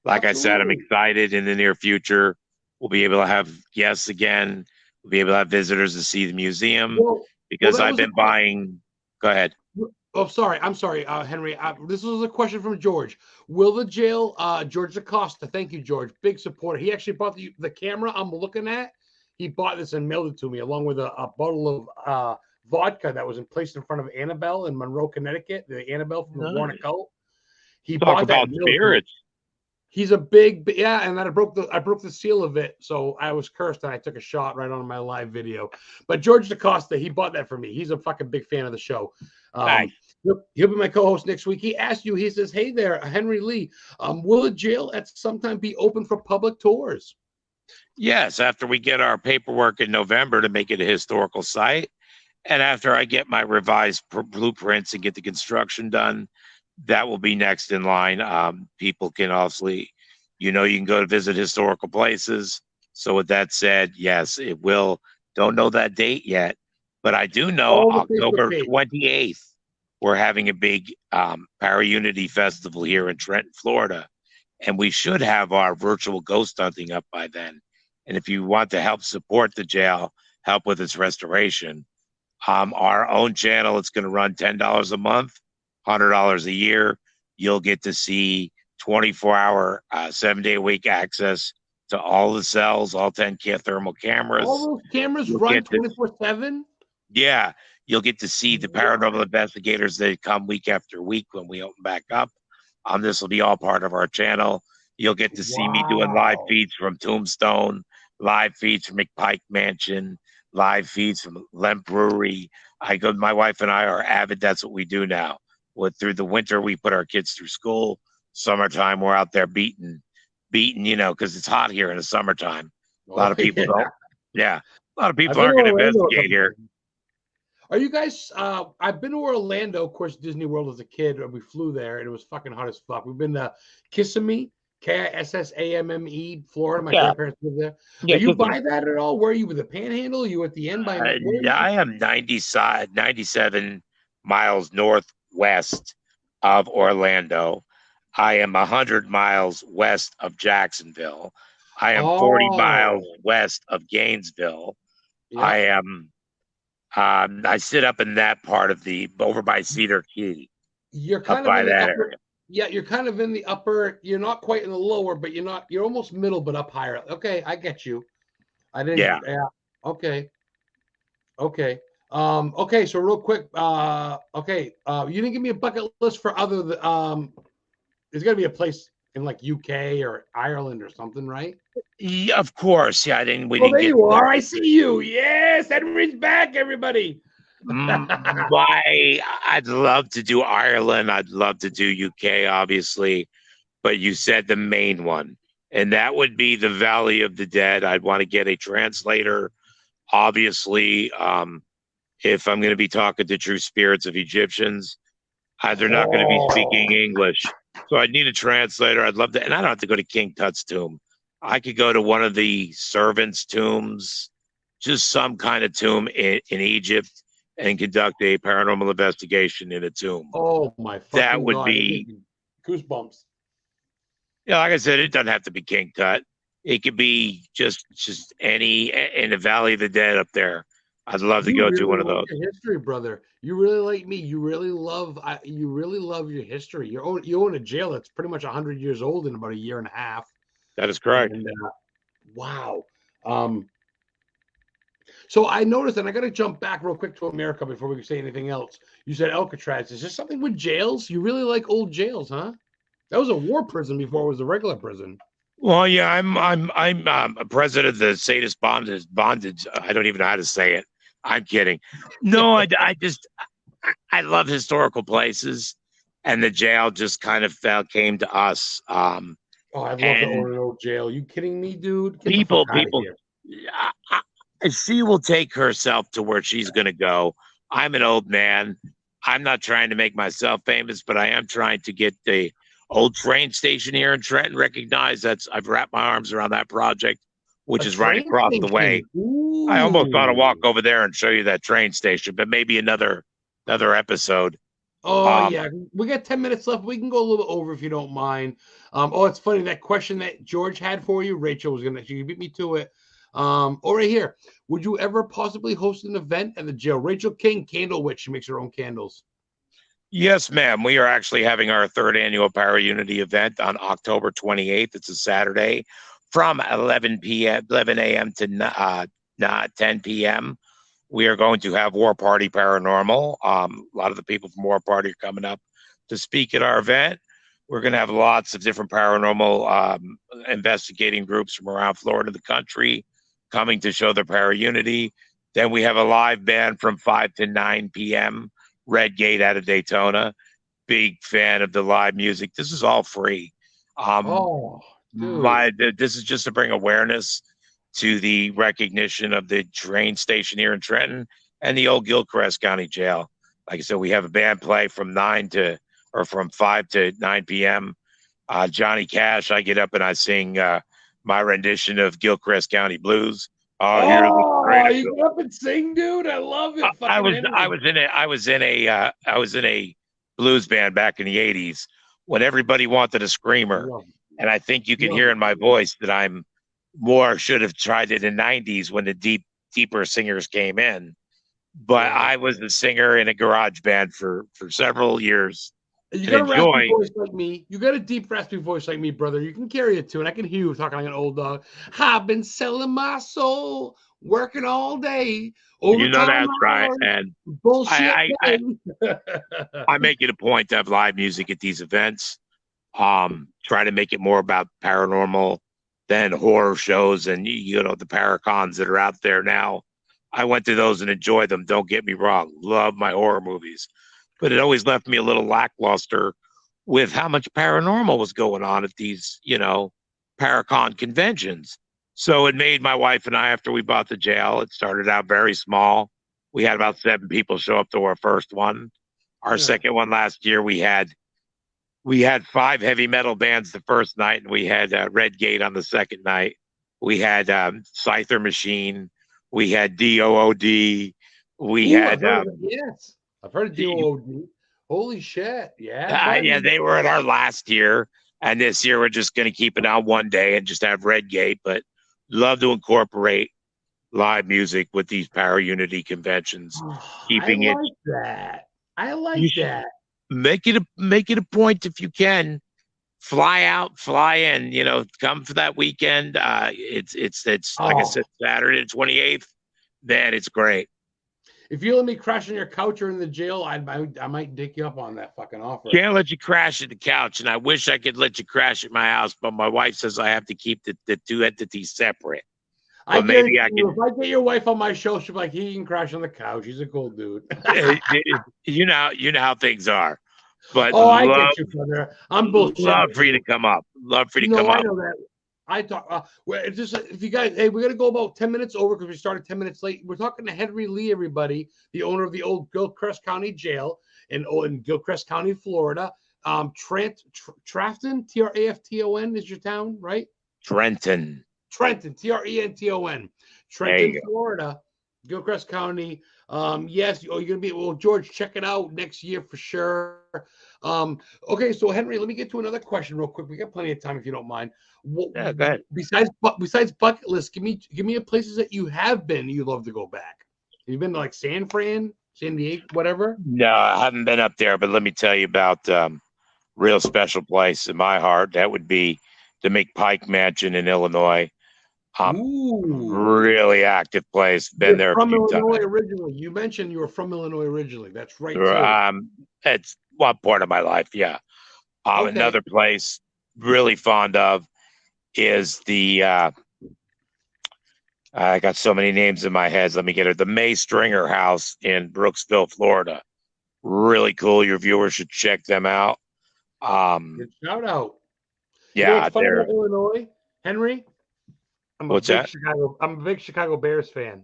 Like Absolutely. I said, I'm excited in the near future. We'll be able to have guests again. We'll be able to have visitors to see the museum because I've been buying. Go ahead. Oh, sorry. I'm sorry, Henry. This was a question from George. Will the jail, George Acosta, thank you, George, big supporter. He actually bought the camera I'm looking at. He bought this and mailed it to me along with a bottle of vodka that was placed in front of Annabelle in Monroe, Connecticut, the Annabelle from the Warner cult. He bought that. Spirits. He's a big, and then I broke the seal of it, so I was cursed and I took a shot right on my live video. But George DaCosta, he bought that for me. He's a fucking big fan of the show. Nice. He'll be my co-host next week. He asked you, he says, hey there, Henry Lee, will the jail at some time be open for public tours? Yes, after we get our paperwork in November to make it a historical site, and after I get my revised blueprints and get the construction done, that will be next in line. People can also, you can go to visit historical places. So with that said, yes, it will. Don't know that date yet, but I do know October 28th, we're having a big Para-Unity Festival here in Trenton, Florida. And we should have our virtual ghost hunting up by then. And if you want to help support the jail, help with its restoration, our own channel, it's going to run $10 a month, $100 a year. you'll get to see 24-hour, 7-day-a-week access to all the cells, all 10 thermal cameras. All those cameras You'll run get to- 24/7. Yeah, you'll get to see the paranormal investigators that come week after week when we open back up. This will be all part of our channel. You'll get to see me doing live feeds from Tombstone, live feeds from McPike Mansion, live feeds from Lemp Brewery. My wife and I are avid. That's what we do now. Through the winter, we put our kids through school. Summertime, we're out there beating, because it's hot here in the summertime. A lot of people don't. Yeah, a lot of people aren't going to investigate here. Are you guys? I've been to Orlando, of course, Disney World as a kid. We flew there, and it was fucking hot as fuck. We've been to Kissimmee, Kissamme, Florida. My grandparents live there. Yeah, are you by that at all? Where are you with the Panhandle? Are you at the end by? I am 97 miles northwest of Orlando. I am 100 miles west of Jacksonville. I am 40 miles west of Gainesville. Yep. I am. I sit up in that part of over by Cedar Key. You're kind of in the upper, yeah, you're kind of in the upper. You're not quite in the lower, but you're not. You're almost middle, but up higher. Okay, I get you. I didn't. Yeah. Okay. Okay. Okay. So real quick. Okay. You didn't give me a bucket list for other. There's got to be a place in like UK or Ireland or something, right? Yeah, of course. Yeah, I didn't. There you are. I see you. Yes, Henry's back, everybody. I'd love to do Ireland. I'd love to do UK, obviously, but you said the main one, and that would be the Valley of the Dead. I'd want to get a translator, obviously. If I'm going to be talking to true spirits of Egyptians, they're not going to be speaking English, so I'd need a translator. I'd love to, and I don't have to go to King Tut's tomb. I could go to one of the servants' tombs, just some kind of tomb in Egypt, and conduct a paranormal investigation in a tomb. Oh my fucking that would God. be goosebumps. Yeah, like I said, it doesn't have to be King Tut. It could be just any in the Valley of the Dead up there. I'd love to go to one of those. Your history, brother. You really like me. You really love your history. You own a jail that's pretty much 100 years old in about a year and a half. That is correct. And, wow. So I noticed, and I got to jump back real quick to America before we say anything else. You said Alcatraz. Is there something with jails? You really like old jails, huh? That was a war prison before it was a regular prison. Well, yeah, I'm a president of the sadist bondage. I don't even know how to say it. I'm kidding. No, I love historical places, and the jail just kind of came to us. I'd love to own an old jail. You kidding me, dude? People. She will take herself to where she's going to go. I'm an old man. I'm not trying to make myself famous, but I am trying to get the old train station here in Trenton recognized. I've wrapped my arms around that project, which is right across the way. Ooh. I almost thought to walk over there and show you that train station, but maybe another episode. Oh, yeah. We got 10 minutes left. We can go a little bit over if you don't mind. It's funny. That question that George had for you, Rachel she beat me to it. Right here. Would you ever possibly host an event at the jail? Rachel King, Candle Witch. She makes her own candles. Yes, ma'am. We are actually having our third annual Para Unity event on October 28th. It's a Saturday from 11 a.m. to 10 p.m. We are going to have War Party Paranormal. A lot of the people from War Party are coming up to speak at our event. We're going to have lots of different paranormal investigating groups from around Florida, the country, coming to show their Para Unity. Then we have a live band from 5 to 9 p.m. Red Gate out of Daytona. Big fan of the live music. This is all free. This is just to bring awareness to the recognition of the train station here in Trenton and the old Gilchrist County Jail. Like I said, we have a band play from 5 to 9 p.m. Johnny Cash, I get up and I sing my rendition of Gilchrist County Blues. You get up and sing, dude. I love it. I was in a blues band back in the 80s when everybody wanted a screamer. And I think you can hear in my voice that I'm should have tried it in the 90s when the deeper singers came in. But I was the singer in a garage band for several years You and got a raspy enjoy. voice like me. You got a deep raspy voice like me, brother. You can carry it too, and I can hear you talking like an old dog. I've been selling my soul, working all day, You know overtime that's right. hours, And bullshit I, I, pay. I make it a point to have live music at these events. Try to make it more about paranormal than horror shows and the paracons that are out there now. I went to those and enjoyed them. Don't get me wrong, love my horror movies, but it always left me a little lackluster with how much paranormal was going on at these, paracon conventions. So it made my wife and I, after we bought the jail, it started out very small. We had about 7 people show up to our first one. Our second one last year, we had 5 heavy metal bands the first night, and we had Red Gate on the second night. We had Scyther Machine. We had DOOD. We had Yes, I've heard of DOOD. Holy shit! Yeah, yeah, they were at our last year, and this year we're just going to keep it on one day and just have Red Gate. But love to incorporate live music with these Power Unity conventions, keeping I like that. I like that. Make it a point if you can. Fly out, fly in, come for that weekend. It's like I said, Saturday the 28th. Man, it's great. If you let me crash on your couch or in the jail, I might dick you up on that fucking offer. Can't let you crash at the couch, and I wish I could let you crash at my house, but my wife says I have to keep the two entities separate. But maybe I can. If I get your wife on my show, she'll be like, he can crash on the couch. He's a cool dude. you know how things are. But I get you, brother. I'm bullshit. Love for you to come up. Love for you to come up. I know that. I talk. It's just if you guys, hey, we're gonna go about 10 minutes over because we started 10 minutes late. We're talking to Henry Lee, everybody, the owner of the old Gilchrist County Jail in Gilchrist County, Florida. Trafton, Trafton is your town, right? Trenton, Trenton, Trenton, Florida, Gilchrist County. Yes, you're gonna be George, check it out next year for sure. Okay, so Henry, let me get to another question real quick. We got plenty of time if you don't mind. Go ahead. Besides bucket list, give me places that you have been you love to go back. Have you been to like San Diego, whatever? No, I haven't been up there, but let me tell you about real special place in my heart. That would be the McPike Mansion in Illinois. Really active place. Been there from Illinois originally. You mentioned you were from Illinois originally. That's right. It's one part of my life. Yeah. Another place really fond of is the I got so many names in my head. Let me get it. The May Stringer House in Brooksville, Florida. Really cool. Your viewers should check them out. Good shout out. Yeah, they're Illinois, Henry. What's that? I'm a big Chicago Bears fan.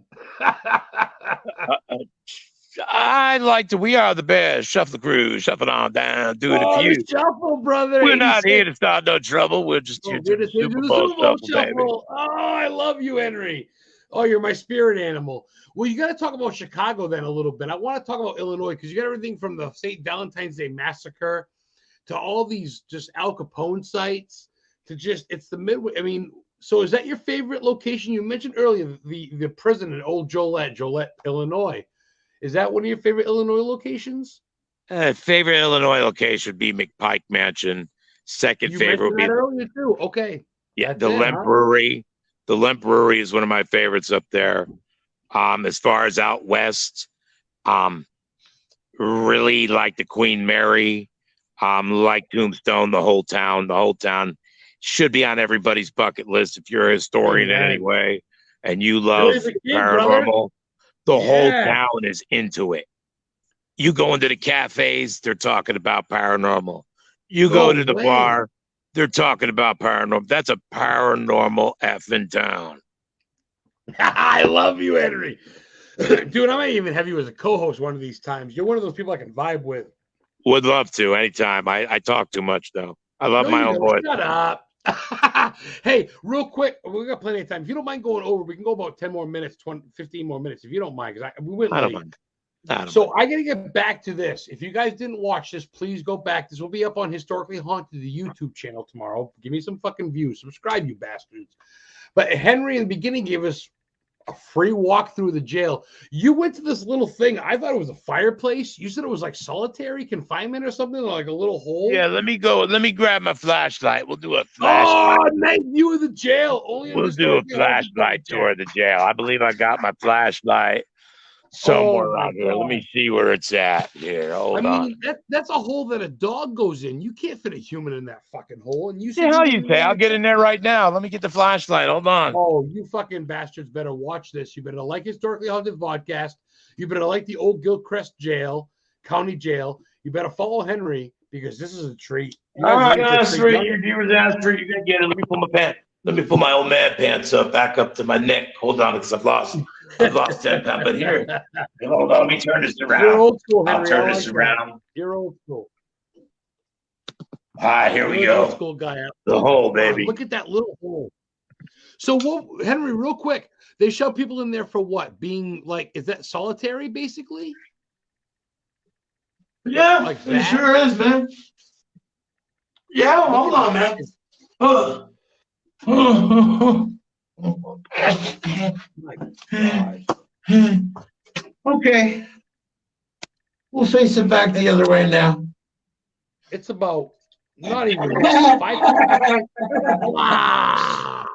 I'd like to. We are the Bears. Shuffle the crew. Shuffle on down. Do it a few. Shuffle, brother. We're not here to start no trouble. We're just here to do the Super Bowl shuffle, baby. Oh, I love you, Henry. Oh, you're my spirit animal. Well, you got to talk about Chicago then a little bit. I want to talk about Illinois because you got everything from the St. Valentine's Day Massacre to all these just Al Capone sites to just it's the Midway. I mean, so is that your favorite location? You mentioned earlier the prison in Old Joliet, Illinois. Is that one of your favorite Illinois locations? Favorite Illinois location would be McPike Mansion. Second favorite would be earlier too. Okay. Yeah, the Lemp Brewery. The Lemp Brewery is one of my favorites up there. As far as out west, really like the Queen Mary. Like Tombstone, the whole town. The whole town should be on everybody's bucket list if you're a historian in any way and you love paranormal. The whole town is into it. You go into the cafes, they're talking about paranormal. You go to the bar, they're talking about paranormal. That's a paranormal effing town. I love you, Henry. Dude, I might even have you as a co-host one of these times. You're one of those people I can vibe with. Would love to anytime. I talk too much, though. I love my own voice. Shut up. Hey, real quick, we got plenty of time. If you don't mind going over, we can go about 10 more minutes, 15 more minutes, if you don't mind, because we went late. I got to get back to this. If you guys didn't watch this, please go back. This will be up on Historically Haunted, the YouTube channel tomorrow. Give me some fucking views. Subscribe, you bastards. But Henry in the beginning gave us a free walk through the jail. You went to this little thing. I thought it was a fireplace. You said it was like solitary confinement or something, like a little hole. Yeah, let me go. Let me grab my flashlight. We'll do a Oh, flashlight. nice view of the jail. Only We'll do a flashlight tour of the jail. I believe I got my flashlight somewhere around here. Let me see where it's at here. Hold on. That's a hole that a dog goes in. You can't fit a human in that fucking hole. And you The hell you say? I'll get in there right now. Let me get the flashlight. Hold on. Oh, you fucking bastards better watch this. You better like Historically Haunted Vodcast. You better like the old Gilchrist jail, county jail. You better follow Henry because this is a treat. All right, that's right. Your viewers asked for it. You're gonna get it. Let me pull my pants. Let me pull my old man pants up back up to my neck. Hold on, because I've lost 10 pounds. But here, hold on. Let me turn this around. You're old school, Henry. I'll turn this around. You're old school. All right, here we go. Old school guy. The hole, baby. Look at that little hole. So, what, Henry? Real quick, they shove people in there for what? Being like, is that solitary, basically? Yeah, like it sure is, man. Yeah, hold on, man. My God. Okay. We'll face it back the other way now. It's about not even 5. Wow.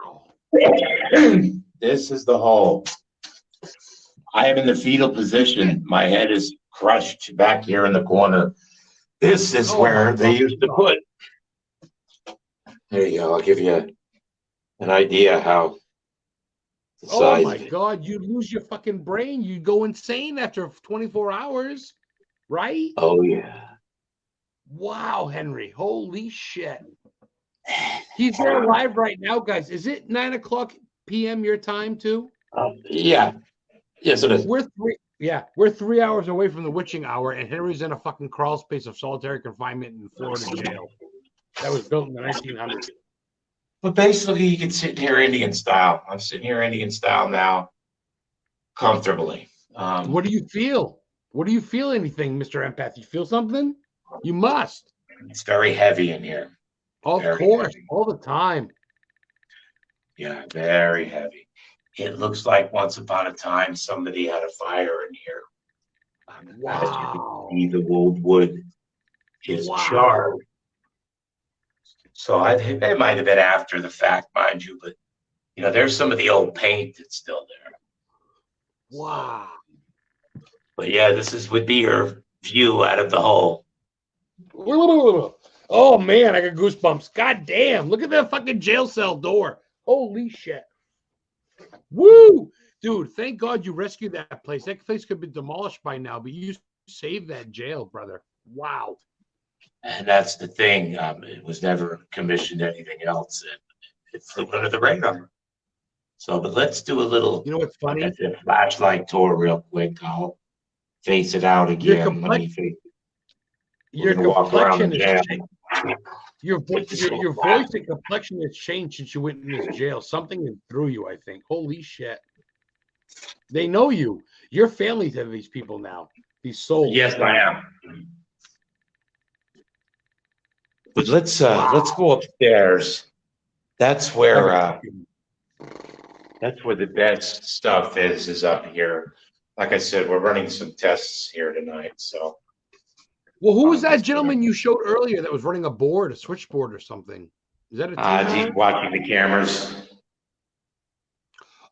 This is the hole. I am in the fetal position. My head is crushed back here in the corner. This is where they used to put. There you go. I'll give you an idea how. Oh my God! You lose your fucking brain. You go insane after 24 hours, right? Oh yeah. Wow, Henry! Holy shit! He's there live right now, guys. Is it 9:00 p.m. your time too? Yeah. Yes, it is. We're 3 hours away from the witching hour, and Henry's in a fucking crawl space of solitary confinement in Florida jail. That was built in the 1900s. But basically, you can sit here Indian style. I'm sitting here Indian style now, comfortably. What do you feel? What do you feel? Anything, Mr. Empath? You feel something? You must. It's very heavy in here. Of course, all the time. Yeah, very heavy. It looks like once upon a time somebody had a fire in here. Wow. As you can see, the old wood is charred. So it might have been after the fact, mind you, but there's some of the old paint that's still there. Wow. But yeah, this would be your view out of the hole. Oh man, I got goosebumps. God damn, look at that fucking jail cell door. Holy shit. Woo! Dude, thank God you rescued that place. That place could be demolished by now, but you saved that jail, brother. Wow. And that's the thing. It was never commissioned anything else. It flew under the radar. So, but let's do a little, what's funny? Like I said, flashlight tour real quick. I'll face it out again. Your complexion has changed. Your voice and complexion has changed since you went in this jail. Something is through you, I think. Holy shit. They know you. Your family to these people now. These souls. Yes, I am. But let's go upstairs. That's where the best stuff is up here. Like I said, we're running some tests here tonight. So, well, who was that gentleman you showed earlier that was running a switchboard or something? Is that a he's watching the cameras.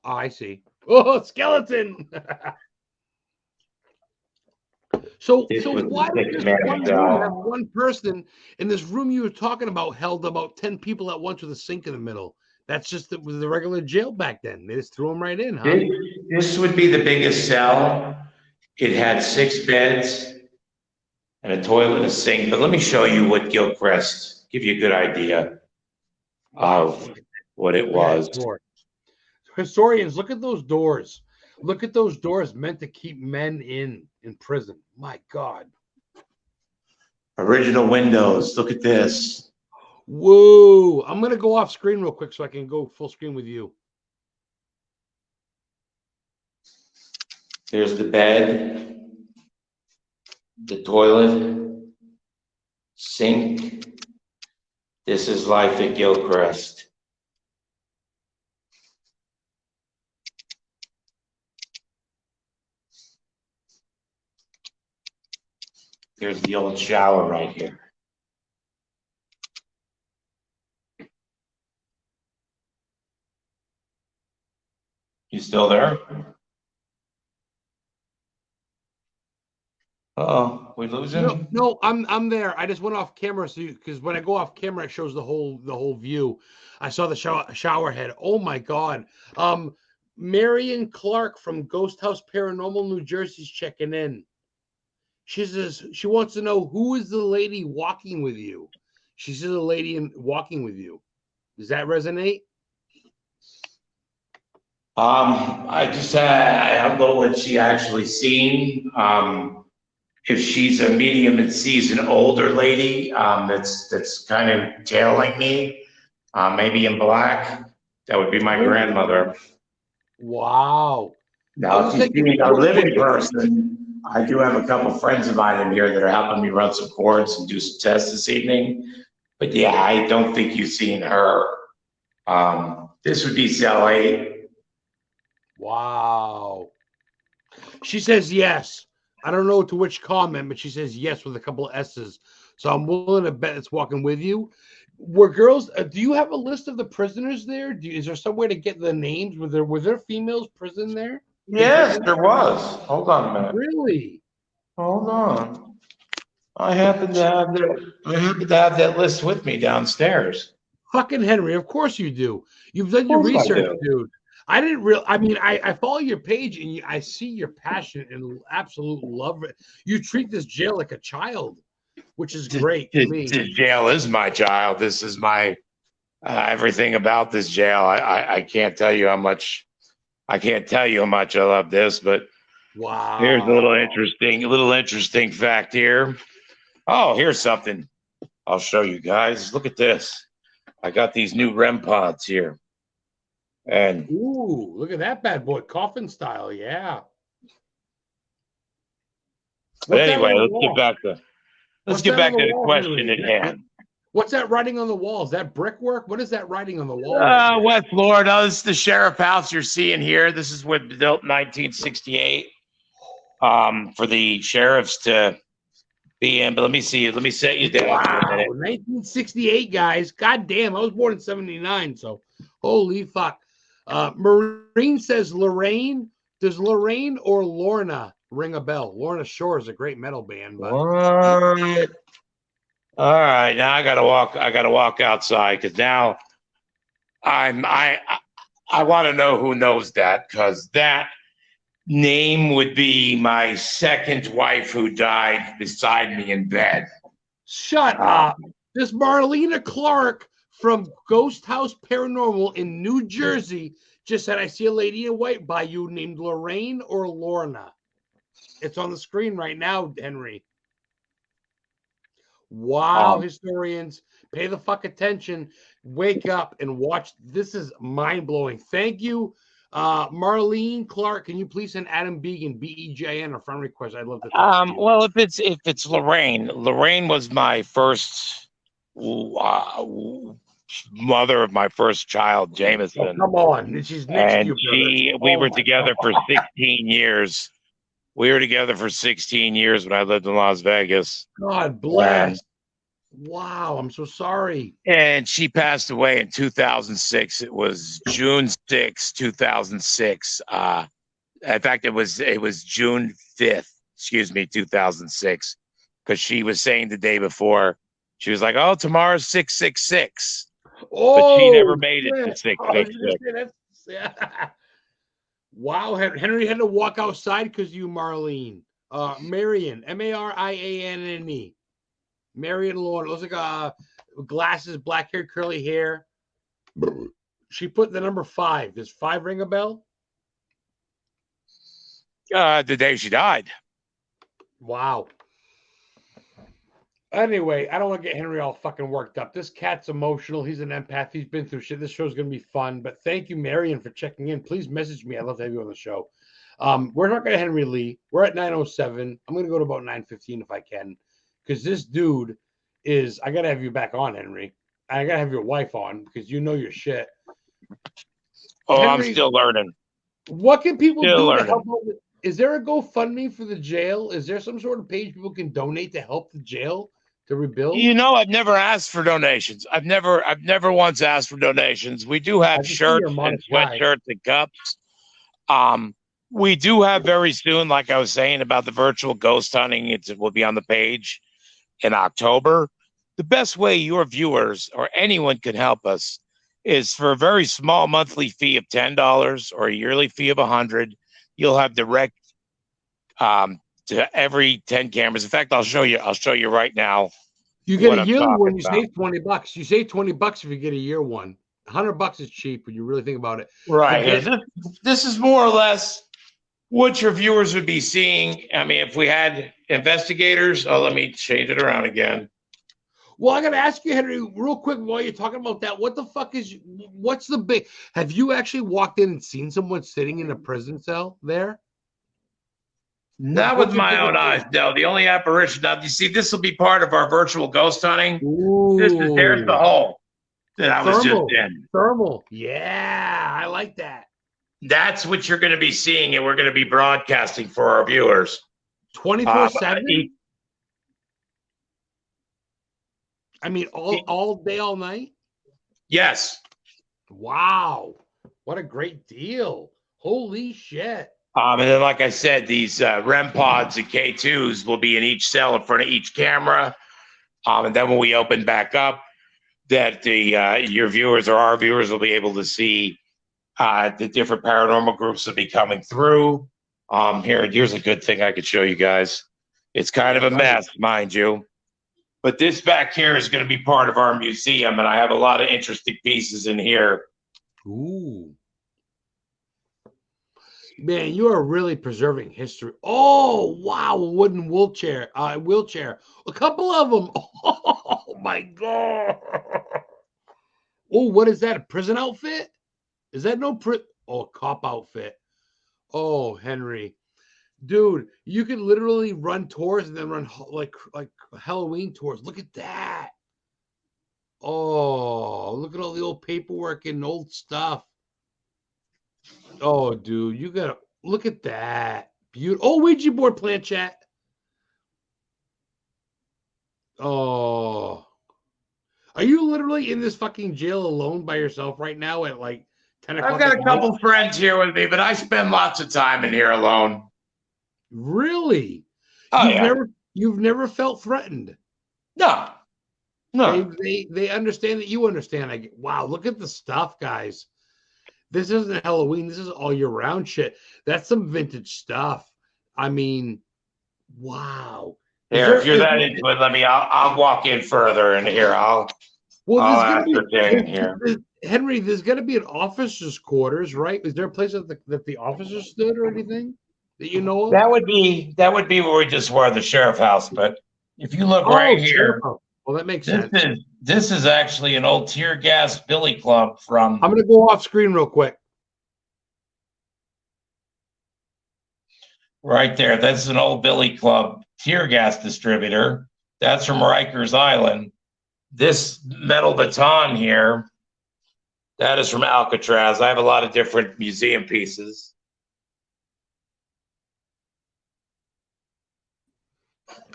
Oh, I see. Oh, skeleton. So why does one person in this room you were talking about held about 10 people at once with a sink in the middle? That's just the regular jail back then. They just threw them right in, huh? This would be the biggest cell. It had 6 beds and a toilet and a sink. But let me show you what Gilchrist, give you a good idea of what it was. Historians, look at those doors. Look at those doors meant to keep men in prison. My God. Original windows. Look at this. Whoa. I'm going to go off screen real quick so I can go full screen with you. There's the bed, the toilet, sink. This is life at Gilchrist. Here's the old shower right here. You still there? Oh, we losing? No, I'm there. I just went off camera because when I go off camera, it shows the whole view. I saw the shower head. Oh my god. Marion Clark from Ghost House Paranormal New Jersey's checking in. She says she wants to know who is the lady walking with you. She says a lady walking with you. Does that resonate? I don't know what she actually seen. If she's a medium and sees an older lady, that's kind of tailing me, maybe in black, that would be my grandmother. Wow. Now, if she's seeing a living person, I do have a couple friends of mine in here that are helping me run some cords and do some tests this evening. But yeah, I don't think you've seen her. This would be cell 8. Wow. She says yes. I don't know to which comment, but she says yes with a couple of S's. So I'm willing to bet it's walking with you. Were girls? Do you have a list of the prisoners there? Is there some way to get the names? Were there females prison there? Yes, there was. Hold on a minute. Really? Hold on. I happen to have that list with me downstairs. Fucking Henry, of course you do. You've done your research, dude. I didn't real. I mean, I follow your page and I see your passion and absolute love. You treat this jail like a child, which is great to me. This jail is my child. This is my everything about this jail. I can't tell you how much. I can't tell you how much I love this, but wow. Here's a little interesting fact here. Oh, here's something. I'll show you guys. Look at this. I got these new REM pods here. And ooh, look at that bad boy, coffin style, yeah. But anyway, let's get back to the question at hand. What's that writing on the wall? Is that brickwork? What is that writing on the wall? West Florida. This is the sheriff house you're seeing here. This is what built in 1968. For the sheriffs to be in. But let me set you down for a minute. 1968, guys. God damn, I was born in 79, so holy fuck. Marine says Lorraine. Does Lorraine or Lorna ring a bell? Lorna Shore is a great metal band. But what? All right, now I gotta walk outside because now I want to know who knows that, because that name would be my second wife who died beside me in bed. Shut up. This Marlena Clark from Ghost House Paranormal in New Jersey just said, I see a lady in white by you named Lorraine or Lorna. It's on the screen right now, Henry. Wow, historians, pay the fuck attention. Wake up and watch. This is mind-blowing. Thank you. Marlene Clark, can you please send Adam Began, BEJN, a friend request? I'd love to talk to you. Well, if it's Lorraine was my first mother of my first child, Jameson. Oh, come on, she's next to you, we were together for 16 years. We were together for 16 years when I lived in Las Vegas. God bless. Wow, I'm so sorry. And she passed away in 2006. It was June 6, 2006. In fact, it was June 5th, 2006, because she was saying the day before, she was like, oh, tomorrow's 666. Oh, but she never made it to 666. Wow, Henry had to walk outside because you, Marlene. Marion, Marianne. Marion Lord, looks like glasses, black hair, curly hair. She put the number 5. Does 5 ring a bell? The day she died. Wow. Anyway, I don't want to get Henry all fucking worked up. This cat's emotional. He's an empath. He's been through shit. This show's going to be fun. But thank you, Marion, for checking in. Please message me. I'd love to have you on the show. We're not going to Henry Lee. We're at 9:07. I'm going to go to about 9:15 if I can. Because this dude is, I got to have you back on, Henry. I got to have your wife on because you know your shit. Oh, Henry, I'm still learning. What can people do to help out Is there a GoFundMe for the jail? Is there some sort of page people can donate to help the jail to rebuild? You know, I've never asked for donations. I've never once asked for donations. We do have shirts and sweatshirts and cups. We do have very soon, like I was saying about the virtual ghost hunting, it will be on the page in October. The best way your viewers or anyone can help us is for a very small monthly fee of $10 or a yearly fee of $100. You'll have direct to every 10 cameras. In fact, I'll show you right now. You get a yearly one, you save $20. You save $20 if you get a year one. $100 is cheap when you really think about it. Right. This is more or less what your viewers would be seeing. I mean, if we had investigators, let me change it around again. Well, I got to ask you, Henry, real quick while you're talking about that. What's the big? Have you actually walked in and seen someone sitting in a prison cell there? Not with my own eyes. No, the only apparition. Now, you see, this will be part of our virtual ghost hunting. There's the hole that I was just in. Thermal. Yeah, I like that. That's what you're going to be seeing, and we're going to be broadcasting for our viewers. 24/7? I mean, all day, all night? Yes. Wow. What a great deal. Holy shit. And then, like I said, these REM pods and K2s will be in each cell in front of each camera. And then when we open back up, that your viewers or our viewers will be able to see the different paranormal groups will be coming through. Here's a good thing I could show you guys. It's kind of a mess, mind you. But this back here is going to be part of our museum, and I have a lot of interesting pieces in here. Ooh. Man, you are really preserving history. Oh, wow. A wooden wheelchair. A couple of them. Oh, my God. Oh, what is that? A prison outfit? Is that a cop outfit? Oh, Henry. Dude, you can literally run tours and then run like Halloween tours. Look at that. Oh, look at all the old paperwork and old stuff. Oh, dude, you gotta look at that. Beautiful. Oh, Ouija board planchette. Oh, are you literally in this fucking jail alone by yourself right now at like 10 o'clock? I've got a couple friends here with me, but I spend lots of time in here alone. Really? Oh, you've never felt threatened? No. They understand that you understand. Wow, look at the stuff, guys. This isn't Halloween. This is all year round shit. That's some vintage stuff. I mean, wow. Here, if you're that into it, I'll walk in further and here. Henry, there's got to be an officer's quarters, right? Is there a place that the officers stood or anything that you know of? That would be where we just were, the sheriff house. But if you look right here, well, that makes sense. This is actually an old tear gas billy club from. I'm going to go off screen real quick. Right there. That's an old billy club tear gas distributor. That's from Rikers Island. This metal baton here, that is from Alcatraz. I have a lot of different museum pieces.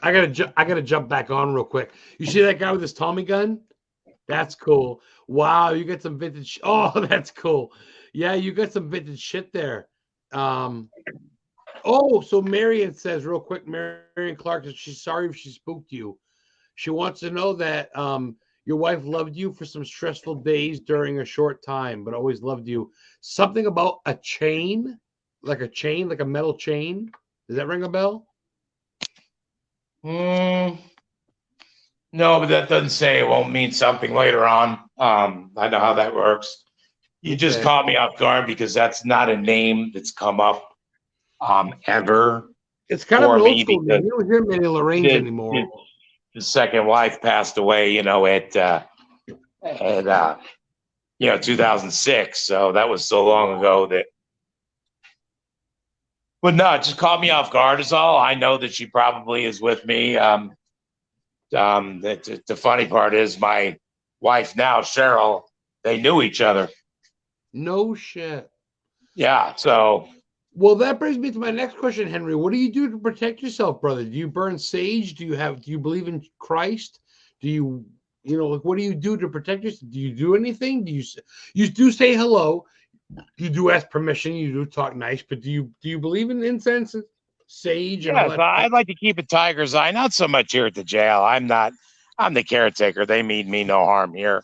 I gotta jump back on real quick. You see that guy with his Tommy gun? That's cool. Wow, you got some vintage. Oh, that's cool. Yeah, you got some vintage shit there. Oh, so Marion says real quick, Marion Clark, she's sorry if she spooked you. She wants to know that your wife loved you for some stressful days during a short time, but always loved you. Something about a chain, like a metal chain. Does that ring a bell? No, but that doesn't say it won't mean something later on. I know how that works. You just caught me off guard because that's not a name that's come up ever. It's kind of an old school name. You don't hear many Lorraines anymore. His second wife passed away, at 2006. So that was so long ago that. But no, it just caught me off guard is all. I know that she probably is with me. The funny part is my wife now, Cheryl, they knew each other. No shit. Yeah. So Well, that brings me to my next question, Henry. What do you do to protect yourself, brother? Do you burn sage? Do you believe in Christ? Do like what do you do to protect yourself? Do you do anything? You do say hello? You do ask permission. You do talk nice, but do you believe in incense, and sage, and all Yes, that I'd stuff? like to keep a tiger's eye. Not so much here at the jail. I'm the caretaker. They mean me no harm here.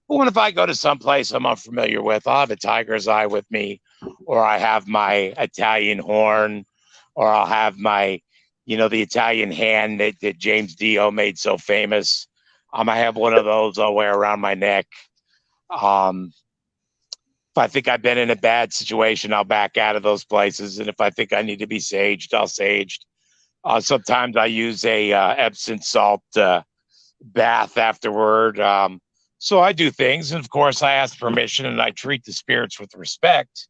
But what if I go to some place I'm unfamiliar with? I'll have a tiger's eye with me, or I have my Italian horn, or I'll have my, the Italian hand that James Dio made so famous. I have one of those I'll wear around my neck. Um, if I think I've been in a bad situation, I'll back out of those places. And if I think I need to be saged, I'll sage. Sometimes I use a Epsom salt bath afterward. So I do things. And of course, I ask permission and I treat the spirits with respect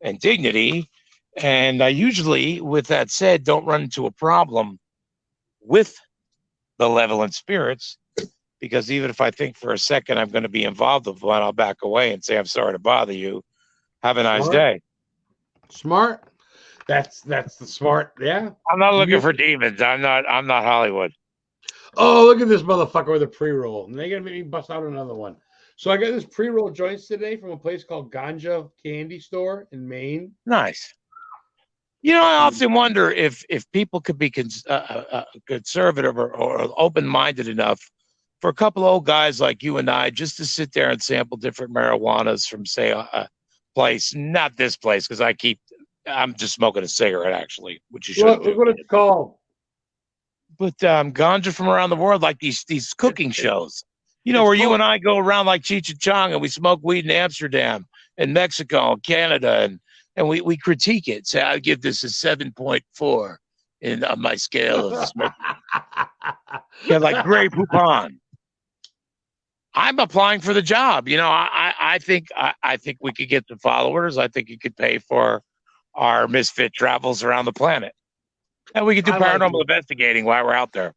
and dignity. And I usually, with that said, don't run into a problem with the malevolent spirits, because even if I think for a second I'm going to be involved with one, I'll back away and say, I'm sorry to bother you. Have a nice day. Smart. That's the smart. Yeah. I'm not looking for demons. I'm not Hollywood. Oh, look at this motherfucker with a pre-roll. And they're gonna make me bust out another one. So I got this pre-roll joints today from a place called Ganja Candy Store in Maine. Nice. I often wonder if people could be conservative or open-minded enough for a couple of old guys like you and I just to sit there and sample different marijuanas from, say, a place, not this place, because I'm just smoking a cigarette, actually, which you should do. Look what it's called. But ganja from around the world, like these cooking shows, where you and I go around like Cheech and Chong and we smoke weed in Amsterdam and Mexico and Canada, and we critique it. Say, I give this a 7.4 in my scale of smoke. Yeah, like Grey Poupon. I'm applying for the job. I think we could get the followers. I think you could pay for our misfit travels around the planet. And we could do paranormal investigating while we're out there.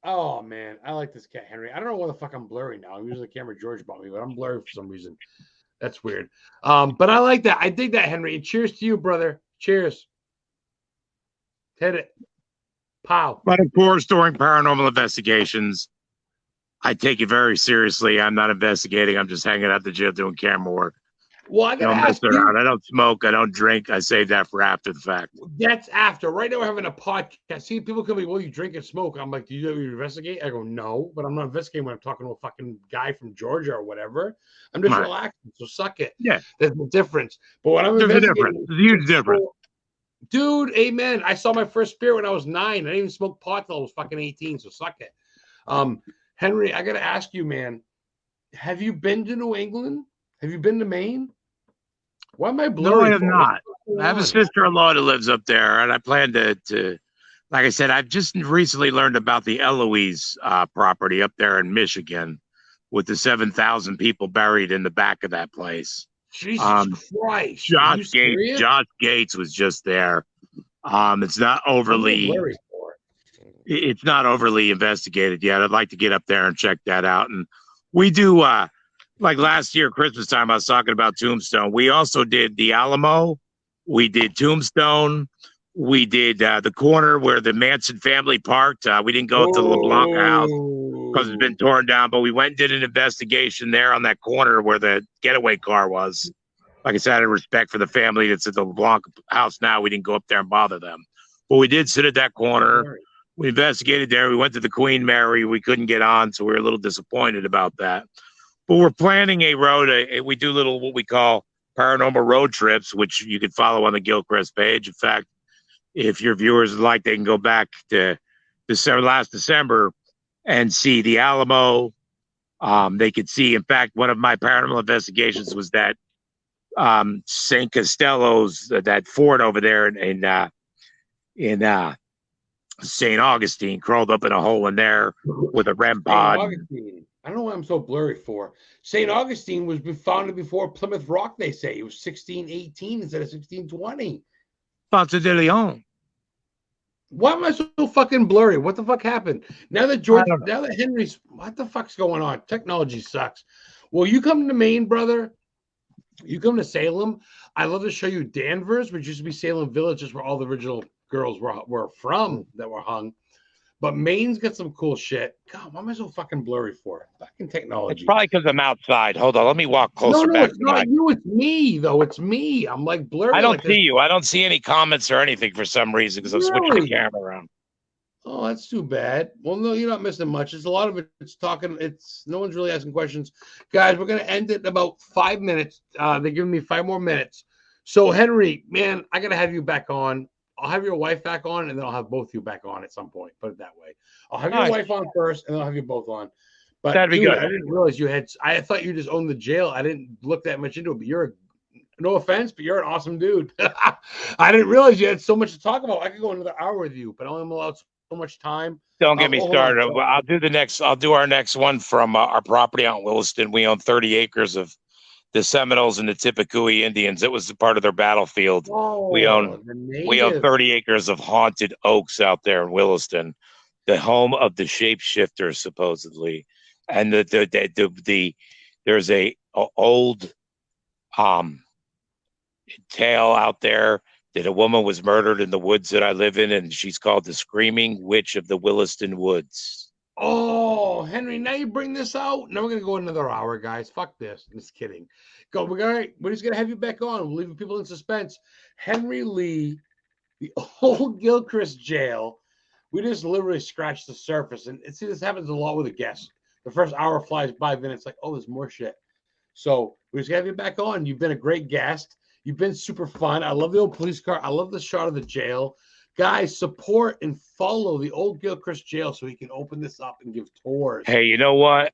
Oh, man. I like this cat, Henry. I don't know why the fuck I'm blurry now. I'm using the camera George bought me, but I'm blurry for some reason. That's weird. But I like that. I dig that, Henry. And cheers to you, brother. Cheers. Hit it. Pow. But of course, during paranormal investigations, I take it very seriously. I'm not investigating. I'm just hanging out the jail doing camera work. Well, I gotta ask you. I don't smoke. I don't drink. I save that for after the fact. That's after. Right now, we're having a podcast. See, people come be, well, you drink and smoke. I'm like, do you investigate? I go, no, but I'm not investigating when I'm talking to a fucking guy from Georgia or whatever. I'm just relaxing. So suck it. Yeah, there's a difference. But when I'm investigating, there's a huge difference. Dude, amen. I saw my first spirit when I was 9. I didn't even smoke pot till I was fucking 18. So suck it. Henry, I gotta ask you, man. Have you been to New England? Have you been to Maine? Why am I blurry? No, I have not. I have a sister-in-law that lives up there, and I plan to like I said, I've just recently learned about the Eloise property up there in Michigan with the 7,000 people buried in the back of that place. Jesus Christ. Josh Gates was just there. It's not overly investigated yet. I'd like to get up there and check that out. And we do like last year, Christmas time, I was talking about Tombstone. We also did the Alamo. We did Tombstone. We did the corner where the Manson family parked. We didn't go to the LeBlanc house because it's been torn down, but we went and did an investigation there on that corner where the getaway car was. Like I said, out of respect for the family that's at the LeBlanc house now, we didn't go up there and bother them. But we did sit at that corner. We investigated there. We went to the Queen Mary. We couldn't get on, so we were a little disappointed about that. But we're planning a road. We do little what we call paranormal road trips, which you can follow on the Gilchrist page. In fact, if your viewers would like, they can go back to last December and see the Alamo. They could see, in fact, one of my paranormal investigations was that St. Costello's, that fort over there in St. Augustine, crawled up in a hole in there with a REM pod. I don't know why I'm so blurry for. St. Augustine was founded before Plymouth Rock, they say. It was 1618 instead of 1620. Ponce de Leon. Why am I so fucking blurry? What the fuck happened? Now that Henry's, what the fuck's going on? Technology sucks. Well, you come to Maine, brother. You come to Salem, I love to show you Danvers, which used to be Salem Village, just where all the original girls were from that were hung. But Maine's got some cool shit. God, why am I so fucking blurry for? Fucking It's technology. probably because I'm outside. Hold on, let me walk closer No, back it's to not my. you. It's me, though. It's me. I'm like blurry I don't like see this. you. I don't see any comments or anything for some reason because I'm switching the Really? camera around. Oh, that's too bad. Well, no, you're not missing much. It's a lot of it. It's talking. It's no one's really asking questions, guys. We're gonna end it in about 5 minutes. They're giving me 5 more minutes. So, Henry, man, I gotta have you back on. I'll have your wife back on, and then I'll have both of you back on at some point. Put it that way. I'll have your Nice. wife on first, and then I'll have you both on. But That'd be dude, good. I didn't realize you had. I thought you just owned the jail. I didn't look that much into it. But you're no offense, but you're an awesome dude. I didn't realize you had so much to talk about. I could go another hour with you, but I only am allowed so much time. Don't get me Hold on. started. I'll do the next. I'll do our next one from our property out in Williston. We own 30 acres of the Seminoles and the Tippecanoe Indians. It was part of their battlefield. We Oh, own the 30 native. acres of haunted oaks out there in Williston, the home of the shapeshifters supposedly, and there's a old tale out there that a woman was murdered in the woods that I live in, and she's called the Screaming Witch of the Williston Woods. Oh, Henry, now you bring this out. Now we're gonna go another hour, guys. Fuck this. Just kidding. Go. We're just gonna have you back on. We're leaving people in suspense. Henry Lee, the old Gilchrist jail. We just literally scratched the surface, and see, this happens a lot with a guest. The first hour flies by, then it's like, oh, there's more shit. So we just have you back on. You've been a great guest. You've been super fun. I love the old police car. I love the shot of the jail. Guys, support and follow the old Gilchrist jail so he can open this up and give tours. Hey, you know what?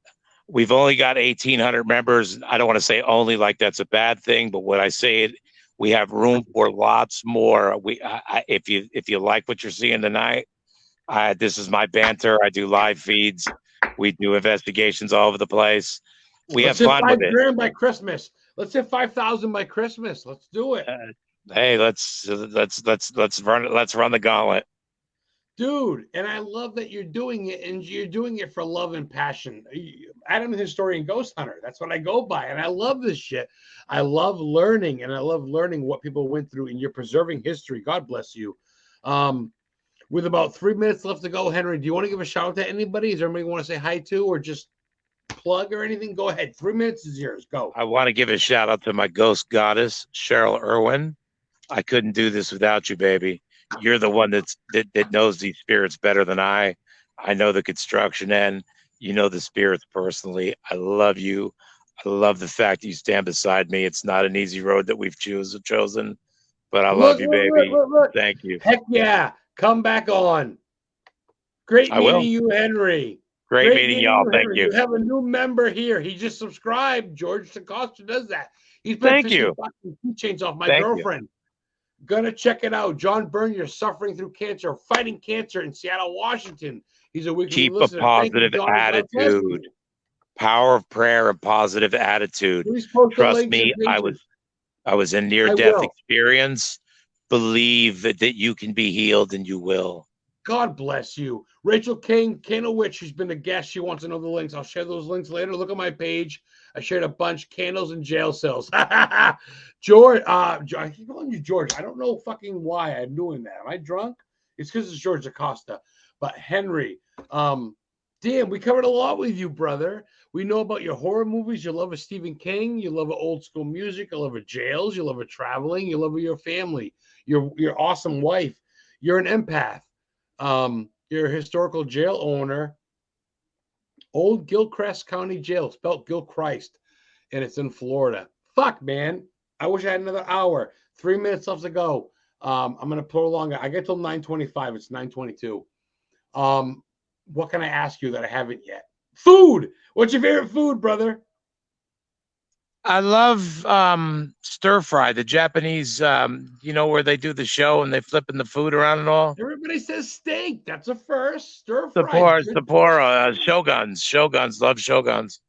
We've only got 1,800 members. I don't want to say only like that's a bad thing, but when I say it, we have room for lots more. If you like what you're seeing tonight, this is my banter. I do live feeds. We do investigations all over the place. Let's have fun with it. $5,000 by Christmas. Let's hit 5,000 by Christmas. Let's do it. Hey, let's run it. Let's run the gauntlet, dude. And I love that you're doing it, and you're doing it for love and passion. Adam, the historian, ghost hunter. That's what I go by, and I love this shit. I love learning, and I love learning what people went through. And you're preserving history. God bless you. With about 3 minutes left to go, Henry, do you want to give a shout out to anybody? Is there anybody you want to say hi to, or just plug or anything? Go ahead. 3 minutes is yours. Go. I want to give a shout out to my ghost goddess, Cheryl Irwin. I couldn't do this without you, baby. You're the one that knows these spirits better than I. I know the construction end. You know the spirits personally. I love you. I love the fact that you stand beside me. It's not an easy road that we've chosen, but I love you, baby. Look. Thank you. Heck yeah. Come back on. Great meeting you, Henry. Great meeting y'all. Thank you. You have a new member here. He just subscribed. George Acosta does that. He's been Thank you. keychains off my girlfriend. Gonna check it out. John Byrne, you're suffering through cancer, fighting cancer in Seattle, Washington. He's a weekly Keep listener. a positive attitude. Power of prayer and positive attitude. Trust me, I was in near-death experience. Believe that you can be healed, and you will. God bless you. Rachel King, Candle Witch, she's been a guest. She wants to know the links. I'll share those links later. Look at my page. I shared a bunch. Candles and jail cells. George, I keep calling you George. I don't know fucking why I'm doing that. Am I drunk? It's because it's George Acosta. But Henry, damn, we covered a lot with you, brother. We know about your horror movies. You love a Stephen King. You love old school music. You love jails. You love traveling. You love your family. Your awesome wife. You're an empath. You're a historical jail owner. Old Gilchrist County Jail, spelled Gilchrist, and it's in Florida. Fuck, man. I wish I had another hour. 3 minutes left to go. I'm going to prolong it. I get till 9:25. It's 9:22. What can I ask you that I haven't yet? Food. What's your favorite food, brother? I love stir fry, the Japanese, where they do the show and they flipping the food around and all. Everybody says steak. That's a first. Stir fry. Sapporo, shoguns, love shoguns.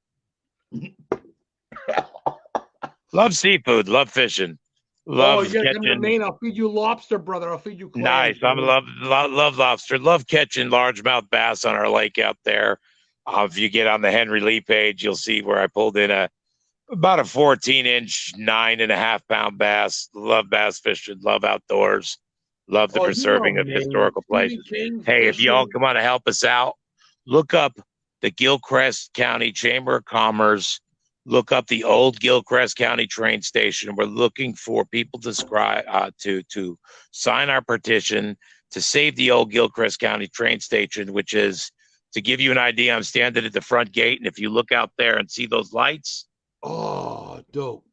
Love seafood, love fishing. Love you gotta come to Maine. I'll feed you lobster, brother. I'll feed you clams. Nice. I love lobster. Love catching largemouth bass on our lake out there. If you get on the Henry Lee page, you'll see where I pulled in a About a 14-inch, 9.5-pound bass. Love bass fishing, love outdoors, love the Oh, you know preserving of me. historical Stephen places. King Hey, if y'all fishing. come on to help us out, look up the Gilchrist County Chamber of Commerce. Look up the old Gilchrist County train station. We're looking for people to to sign our petition to save the old Gilchrist County train station, which is, to give you an idea, I'm standing at the front gate, and if you look out there and see those lights, Oh, dope.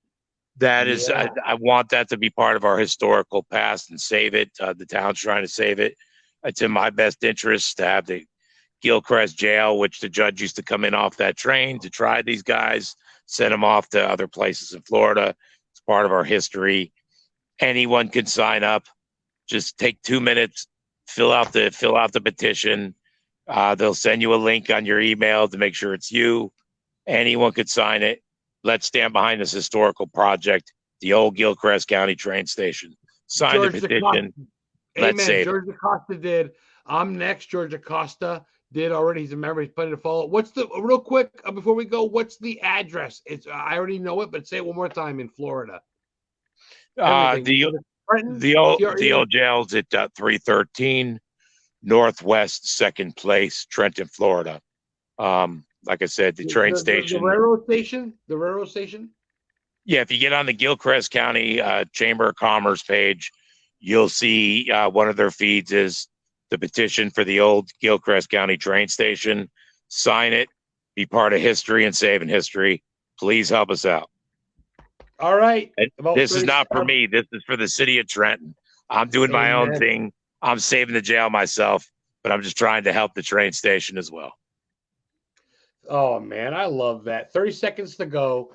that is, Yeah. I want that to be part of our historical past and save it. The town's trying to save it. It's in my best interest to have the Gilchrist jail, which the judge used to come in off that train to try these guys, send them off to other places in Florida. It's part of our history. Anyone can sign up. Just take 2 minutes, fill out the petition. They'll send you a link on your email to make sure it's you. Anyone could sign it. Let's stand behind this historical project, the old Gilchrist County train station. Sign the George DeCosta. petition. Let's Amen. save it. George DeCosta did. I'm next. George DeCosta did already. He's a member. He's planning to follow. What's the real quick before we go? What's the address? It's I already know it, but say it one more time. In Florida. Everything. The Trenton, the old jail's at 313 Northwest Second Place, Trenton, Florida. Like I said, the train station. The railroad station. The railroad station. Yeah, if you get on the Gilchrist County Chamber of Commerce page, you'll see one of their feeds is the petition for the old Gilchrist County train station. Sign it, be part of history and saving history. Please help us out. All right. This is not for me. This is for the city of Trenton. I'm doing my own thing. I'm saving the jail myself, but I'm just trying to help the train station as well. Oh man, I love that. 30 seconds to go.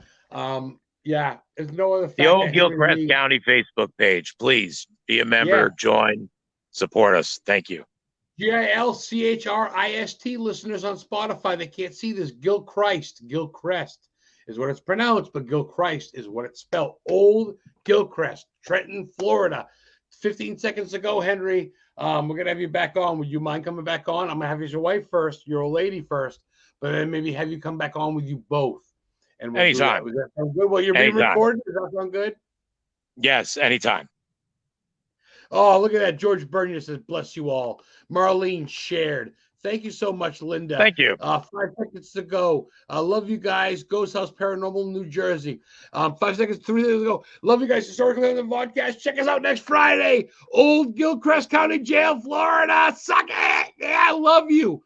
Yeah, there's no other fact. The old Gilchrist County Facebook page. Please be a member, join, support us. Thank you. Gilchrist listeners on Spotify, they can't see this. Gilchrist is what it's pronounced, but Gilchrist is what it's spelled. Old Gilchrist, Trenton, Florida. 15 seconds to go, Henry. We're gonna have you back on. Would you mind coming back on? I'm gonna have your wife first, your old lady first, but then maybe have you come back on with you both. And we'll anytime. Does that sound good? Well, you're being recorded. Does that sound good? Yes, anytime. Oh, look at that. George Bernier says, bless you all. Marlene shared. Thank you so much, Linda. Thank you. 5 seconds to go. I love you guys. Ghost House Paranormal, New Jersey. 5 seconds, 3 seconds to go. Love you guys. Historically on the VODCAST. Check us out next Friday. Old Gilchrist County Jail, Florida. Suck it. Yeah, I love you.